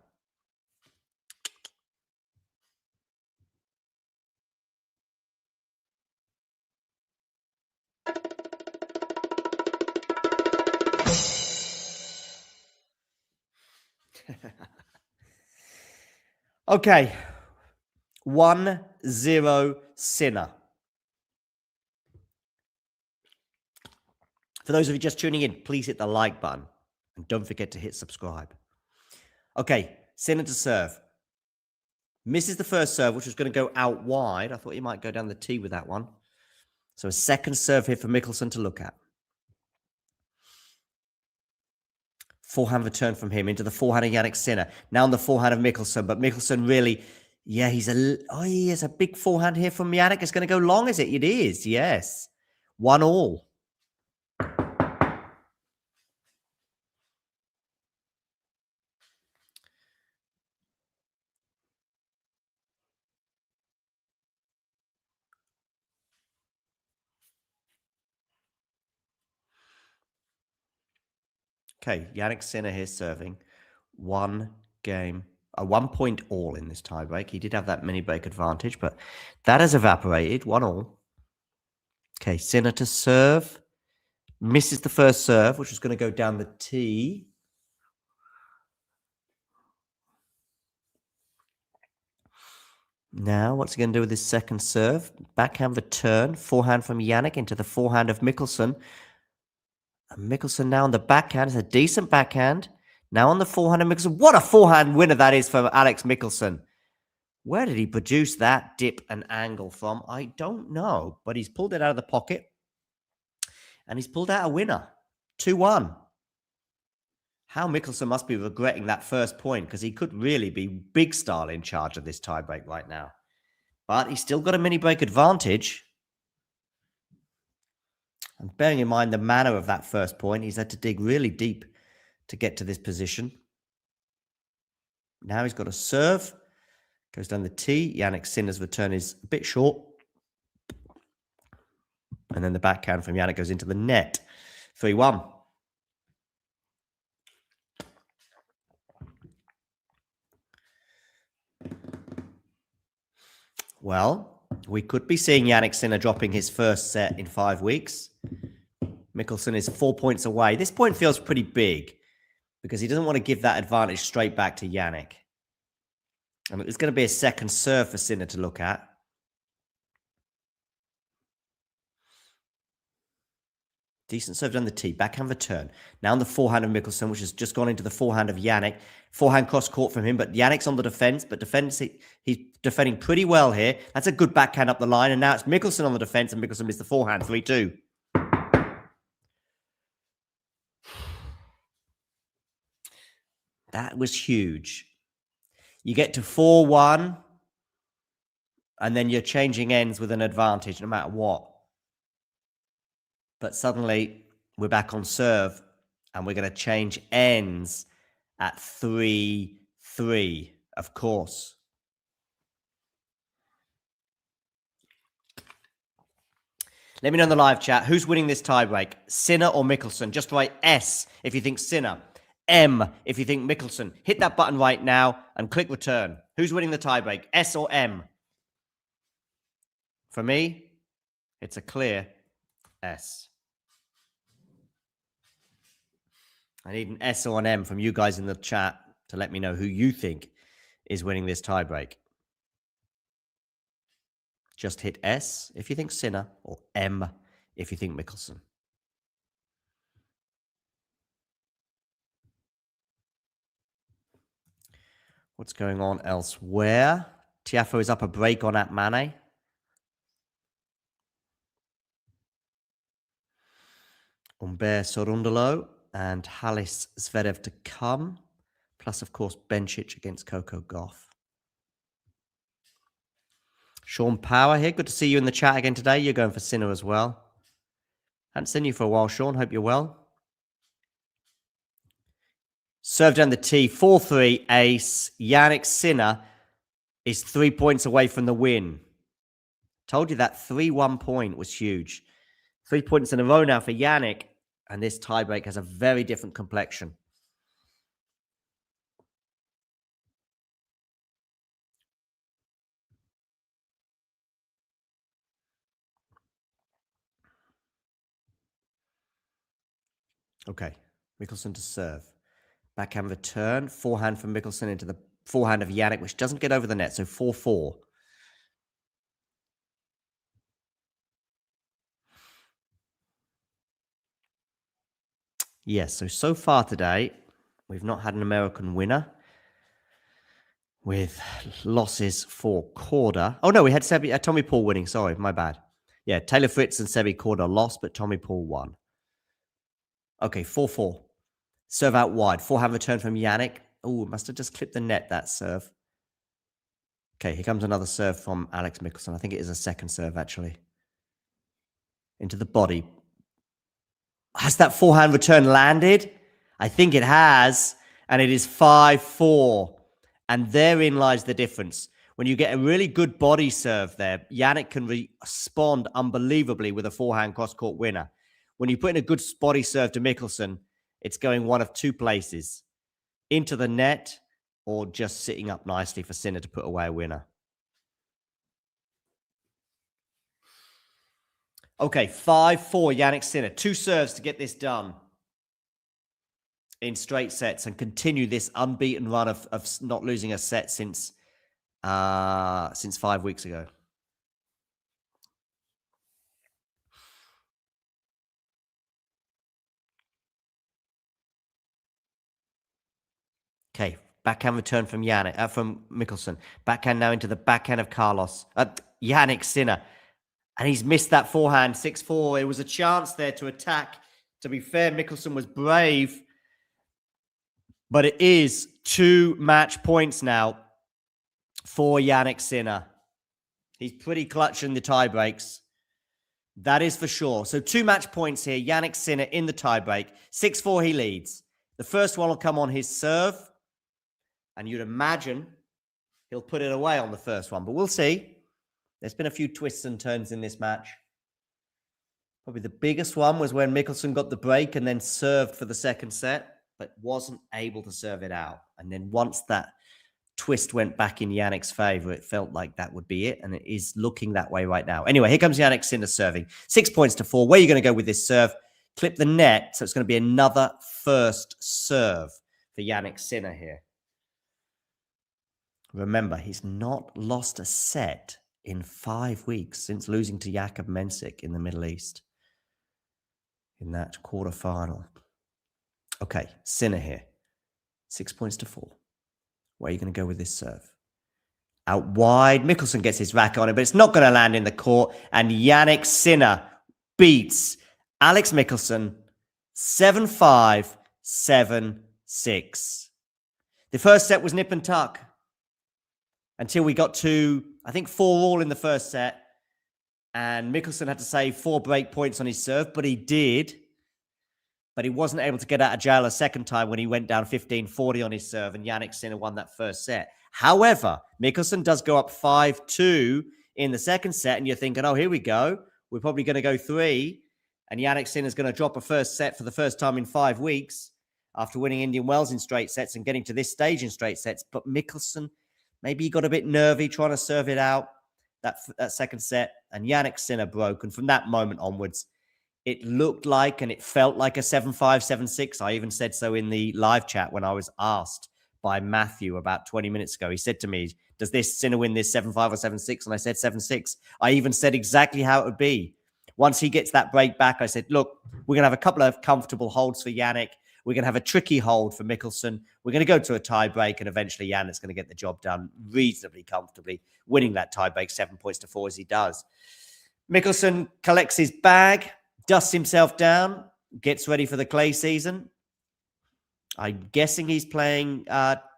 Okay. 1-0 Sinner. For those of you just tuning in, please hit the like button. And don't forget to hit subscribe. Okay, Sinner to serve. Misses the first serve, which was going to go out wide. I thought he might go down the tee with that one. So a second serve here for Mickelson to look at. Forehand return from him into the forehand of Jannik Sinner. Now on the forehand of Mickelson. But Mickelson really, yeah, he has a big forehand here from Jannik. It's going to go long, is it? It is, yes. 1-1. Okay, Jannik Sinner here serving. 1 game a 1 point all in this tiebreak. He did have that mini break advantage, but that has evaporated. 1-1. Okay, Sinner to serve. Misses the first serve, which was going to go down the tee. Now, what's he going to do with his second serve? Backhand return. Forehand from Jannik into the forehand of Mickelson. And Mickelson now on the backhand. It's a decent backhand. Now on the forehand of Mickelson. What a forehand winner that is for Alex Mickelson. Where did he produce that dip and angle from? I don't know. But he's pulled it out of the pocket. And he's pulled out a winner. 2-1. How Mickelson must be regretting that first point, because he could really be big style in charge of this tiebreak right now. But he's still got a mini break advantage. And bearing in mind the manner of that first point, he's had to dig really deep to get to this position. Now he's got a serve. Goes down the tee. Jannik Sinner's return is a bit short. And then the backhand from Jannik goes into the net. 3-1. Well, we could be seeing Jannik Sinner dropping his first set in 5 weeks. Mickelson is 4 points away. This point feels pretty big because he doesn't want to give that advantage straight back to Jannik. And it's going to be a second serve for Sinner to look at. Decent serve down the tee. Backhand return. Now on the forehand of Mickelson, which has just gone into the forehand of Jannik. Forehand cross court from him, but Jannik's on the defense. But he's defending pretty well here. That's a good backhand up the line. And now it's Mickelson on the defense, and Mickelson missed the forehand. 3-2. That was huge. You get to 4-1, and then you're changing ends with an advantage no matter what. But suddenly, we're back on serve, and we're going to change ends at 3-3, of course. Let me know in the live chat, who's winning this tiebreak? Sinner or Mickelson? Just write S if you think Sinner. M if you think Mickelson. Hit that button right now and click return. Who's winning the tiebreak? S or M? For me, it's a clear S. I need an S or an M from you guys in the chat to let me know who you think is winning this tiebreak. Just hit S if you think Sinner or M if you think Mickelson. What's going on elsewhere? Tiafoe is up a break on at Mane. Humbert Sorundolo and Halis Zverev to come. Plus, of course, Bencic against Coco Gauff. Sean Power here. Good to see you in the chat again today. You're going for Sinner as well. Haven't seen you for a while, Sean. Hope you're well. Serve down the tee. 4-3 ace. Jannik Sinner is 3 points away from the win. Told you that 3-1 point was huge. 3 points in a row now for Jannik. And this tiebreak has a very different complexion. Okay, Mickelson to serve. Backhand return. Forehand from Mickelson into the forehand of Jannik, which doesn't get over the net. So 4-4. Yes, so far today, we've not had an American winner with losses for Korda. Oh, no, we had Tommy Paul winning. Sorry, my bad. Yeah, Taylor Fritz and Sebi Korda lost, but Tommy Paul won. Okay, 4-4. Serve out wide. Forehand return from Jannik. Oh, must have just clipped the net, that serve. Okay, here comes another serve from Alex Mickelson. I think it is a second serve, actually. Into the body. Has that forehand return landed? I think it has. And it is 5-4. And therein lies the difference. When you get a really good body serve there, Jannik can respond unbelievably with a forehand cross-court winner. When you put in a good body serve to Mickelson, it's going one of two places. Into the net or just sitting up nicely for Sinner to put away a winner. Okay, 5-4, Jannik Sinner. 2 serves to get this done in straight sets and continue this unbeaten run of not losing a set since 5 weeks ago. Okay, backhand return from Mickelson. Backhand now into the backhand of Jannik Sinner. And he's missed that forehand, 6-4. It was a chance there to attack. To be fair, Mickelson was brave. But it is 2 match points now for Jannik Sinner. He's pretty clutch in the tie breaks. That is for sure. So 2 match points here. Jannik Sinner in the tie break. 6-4 he leads. The first one will come on his serve. And you'd imagine he'll put it away on the first one. But we'll see. There's been a few twists and turns in this match. Probably the biggest one was when Mickelson got the break and then served for the second set, but wasn't able to serve it out. And then once that twist went back in Jannik's favor, it felt like that would be it. And it is looking that way right now. Anyway, here comes Jannik Sinner serving. 6 points to 4. Where are you going to go with this serve? Clip the net. So it's going to be another first serve for Jannik Sinner here. Remember, he's not lost a set in 5 weeks since losing to Jakub Mensik in the Middle East in that quarterfinal. Okay, Sinner here. 6 points to 4. Where are you going to go with this serve? Out wide. Mickelson gets his racket on it, but it's not going to land in the court. And Jannik Sinner beats Alex Mickelson 7-5, 7-6. The first set was nip and tuck until we got to, I think, 4-all in the first set. And Mickelson had to save 4 break points on his serve, but he did. But he wasn't able to get out of jail a second time when he went down 15-40 on his serve, and Jannik Sinner won that first set. However, Mickelson does go up 5-2 in the second set, and you're thinking, oh, here we go. We're probably going to go 3, and Jannik Sinner's going to drop a first set for the first time in 5 weeks after winning Indian Wells in straight sets and getting to this stage in straight sets. But Mickelson, maybe he got a bit nervy trying to serve it out, that second set, and Jannik Sinner broke. And from that moment onwards, it looked like and it felt like a 7-5, 7-6. I even said so in the live chat when I was asked by Matthew about 20 minutes ago. He said to me, does this Sinner win this 7-5 or 7-6? And I said 7-6. I even said exactly how it would be. Once he gets that break back, I said, look, we're going to have a couple of comfortable holds for Jannik. We're going to have a tricky hold for Mickelson. We're going to go to a tie break, and eventually Jannik's going to get the job done reasonably comfortably, winning that tie break 7 points to 4 as he does. Mickelson collects his bag, dusts himself down, gets ready for the clay season. I'm guessing he's playing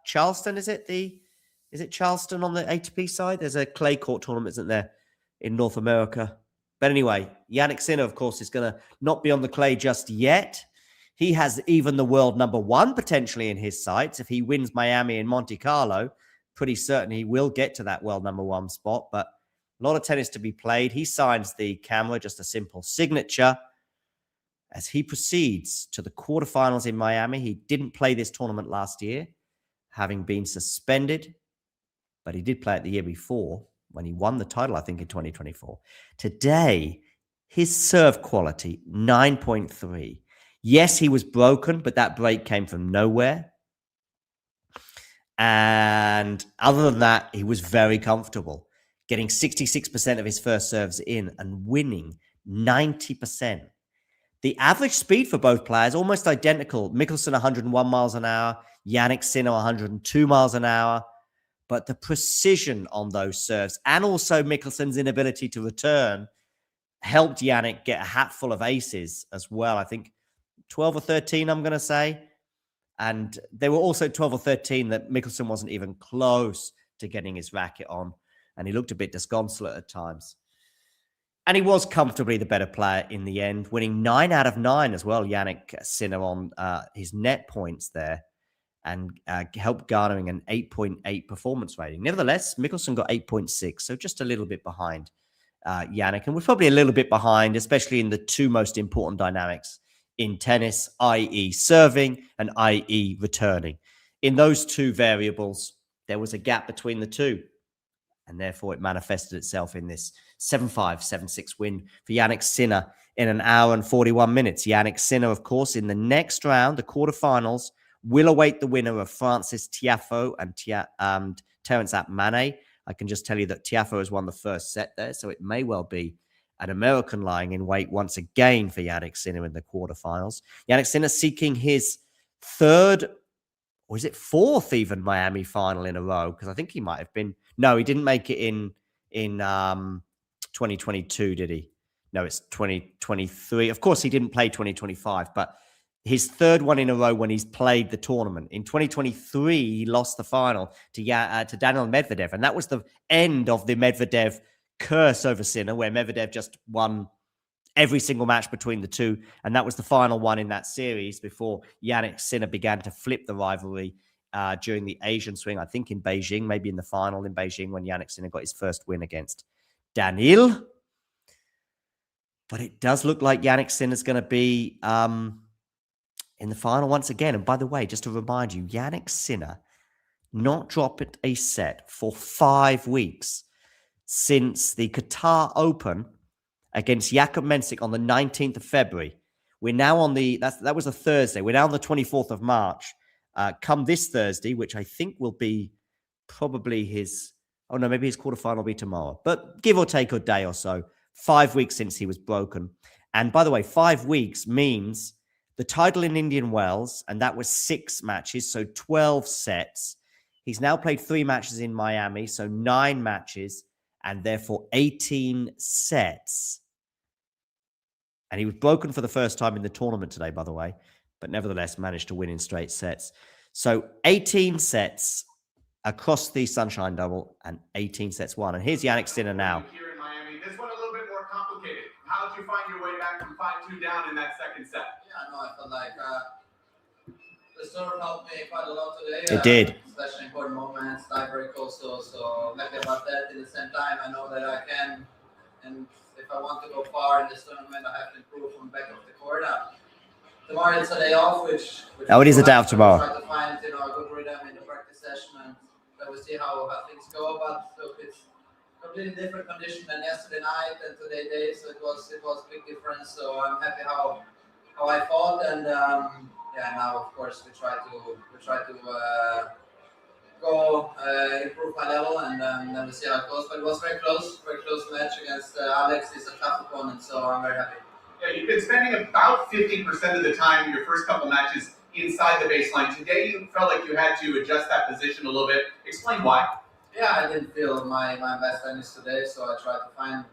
Charleston. Is it Charleston on the ATP side? There's a clay court tournament, isn't there, in North America? But anyway, Jannik Sinner, of course, is going to not be on the clay just yet. He has even the world number 1 potentially in his sights. If he wins Miami and Monte Carlo, pretty certain he will get to that world number 1 spot. But a lot of tennis to be played. He signs the camera, just a simple signature, as he proceeds to the quarterfinals in Miami. He didn't play this tournament last year, having been suspended, but he did play it the year before when he won the title, I think, in 2024. Today, his serve quality, 9.3. Yes, he was broken, but that break came from nowhere. And other than that, he was very comfortable, getting 66% of his first serves in and winning 90%. The average speed for both players, almost identical. Mickelson, 101 miles an hour. Jannik Sinner, 102 miles an hour. But the precision on those serves and also Mickelson's inability to return helped Jannik get a hatful of aces as well. I think 12 or 13, I'm going to say. And there were also 12 or 13 that Mickelson wasn't even close to getting his racket on. And he looked a bit disconsolate at times. And he was comfortably the better player in the end, winning 9 out of 9 as well, Jannik Sinner, on his net points there, and helped garnering an 8.8 performance rating. Nevertheless, Mickelson got 8.6, so just a little bit behind Jannik. And we're probably a little bit behind, especially in the 2 most important dynamics in tennis, i.e. serving and i.e. returning. in those two variables, there was a gap between the two. And therefore, it manifested itself in this 7-5, 7-6 win for Jannik Sinner in an hour and 41 minutes. Jannik Sinner, of course, in the next round, the quarterfinals, will await the winner of Francis Tiafoe and Terence Atmane. I can just tell you that Tiafoe has won the first set there, so it may well be an American lying in wait once again for Jannik Sinner in the quarterfinals. Jannik Sinner seeking his third, or is it fourth even, Miami final in a row? Because I think he might have been. No, he didn't make it in 2022, did he? No, it's 2023. Of course, he didn't play 2025, but his third one in a row when he's played the tournament. In 2023, he lost the final to Daniel Medvedev, and that was the end of the Medvedev curse over Sinner, where Medvedev just won every single match between the two, and that was the final one in that series before Jannik Sinner began to flip the rivalry during the Asian swing, I think in Beijing, maybe in the final in Beijing when Jannik Sinner got his first win against Daniil. But it does look like Jannik Sinner is going to be in the final once again. And by the way, just to remind you, Jannik Sinner not dropped a set for 5 weeks since the Qatar Open against Jakub Mensik on the 19th of February. We're now on that was a Thursday. We're now on the 24th of March. Come this Thursday, which I think will be probably maybe his quarterfinal will be tomorrow. But give or take a day or so, 5 weeks since he was broken. And by the way, 5 weeks means the title in Indian Wells, and that was 6 matches, so 12 sets. He's now played 3 matches in Miami, so 9 matches, and therefore 18 sets. And he was broken for the first time in the tournament today, by the way, but nevertheless managed to win in straight sets. So 18 sets across the Sunshine Double and 18 sets won. And here's Jannik Sinner now. Here in Miami, this one a little bit more complicated. How did you find your way back from 5-2 down in that second set? Yeah, no, I felt like the serve helped me quite a lot today. It did. Especially important moments, tie break also. So I'm happy about that. At the same time, I know that I can, and if I want to go far in this tournament, I have to improve from back of the court. Tomorrow it's a day off, which it is a day off tomorrow. Try to find a good rhythm in the practice session, and then we'll see how things go. But look, it's completely different condition than yesterday night and today, so it was a big difference. So I'm happy how I fought, and now of course we try to go improve my level, and then we'll see how it goes. But it was very close match against Alex. He's a tough opponent, so I'm very happy. Yeah, you've been spending about 50% of the time in your first couple matches inside the baseline. Today you felt like you had to adjust that position a little bit. Explain why. Yeah, I didn't feel my best tennis today, so I tried to find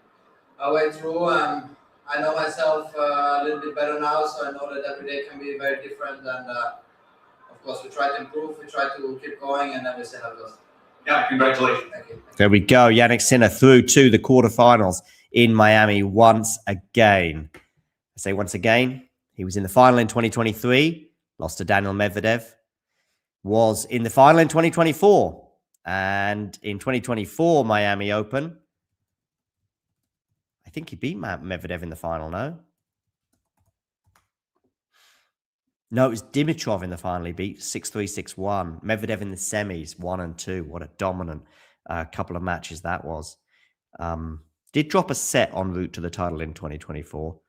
a way through. I know myself a little bit better now, so I know that every day can be very different. And of course, we try to improve, we try to keep going, and then we see how it goes. Yeah, congratulations. Thank you. There we go. Jannik Sinner through to the quarterfinals in Miami once again. I say once again, he was in the final in 2023, lost to Daniel Medvedev, was in the final in 2024, and in 2024 Miami Open, I think he beat Medvedev in the final, no? No, it was Dimitrov in the final. He beat 6-3, 6-1. Medvedev in the semis, 1 and 2. What a dominant couple of matches that was. Did drop a set en route to the title in 2024.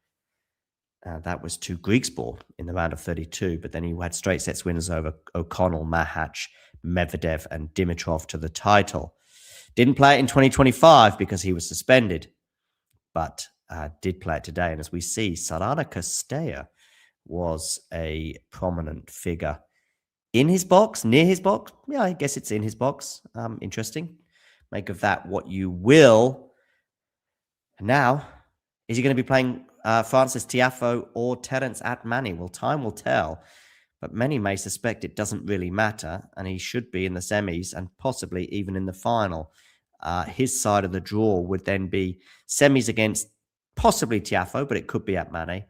That was to Griegsborg in the round of 32, but then he had straight sets winners over O'Connell, Mahach, Medvedev, and Dimitrov to the title. Didn't play it in 2025 because he was suspended, but did play it today. And as we see, Sarana Castella was a prominent figure in his box, near his box. Yeah, I guess it's in his box. Interesting. Make of that what you will. And now, is he going to be playing Francis Tiafoe or Terence Atmane? Well, time will tell, but many may suspect it doesn't really matter, and he should be in the semis and possibly even in the final. His side of the draw would then be semis against possibly Tiafoe, but it could be Atmane,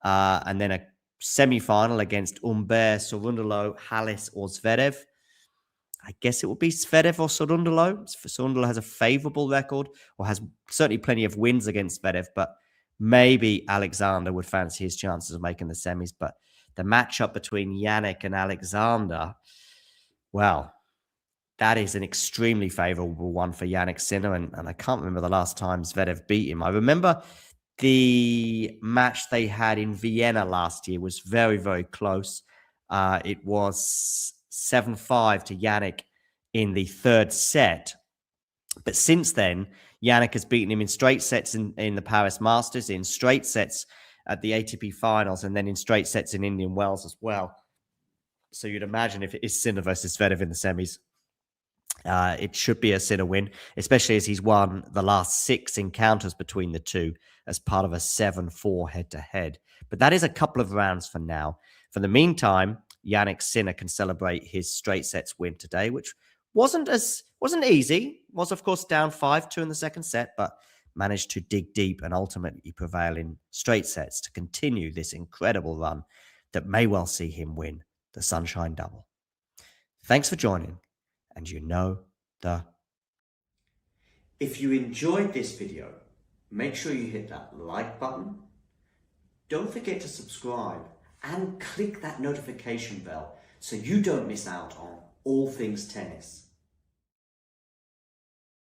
and then a semi-final against Humbert, Cerundolo, Halis, or Zverev. I guess it will be Zverev or Cerundolo. Cerundolo has a favorable record, or has certainly plenty of wins against Zverev, but maybe Alexander would fancy his chances of making the semis. But the matchup between Jannik and Alexander Well, that is an extremely favourable one for Jannik Sinner, and I can't remember the last time Zverev beat him. I remember the match they had in Vienna last year was very, very close. It was 7-5 to Jannik in the third set. But since then, Jannik has beaten him in straight sets in the Paris Masters, in straight sets at the ATP finals, and then in straight sets in Indian Wells as well. So you'd imagine if it is Sinner versus Zverev in the semis, it should be a Sinner win, especially as he's won the last 6 encounters between the two as part of a 7-4 head-to-head. But that is a couple of rounds for now. For the meantime, Jannik Sinner can celebrate his straight sets win today, which wasn't easy. Was, of course, down 5-2 in the second set, but managed to dig deep and ultimately prevail in straight sets to continue this incredible run that may well see him win the Sunshine Double. Thanks for joining, and you know the... If you enjoyed this video, make sure you hit that like button. Don't forget to subscribe and click that notification bell so you don't miss out on all things tennis.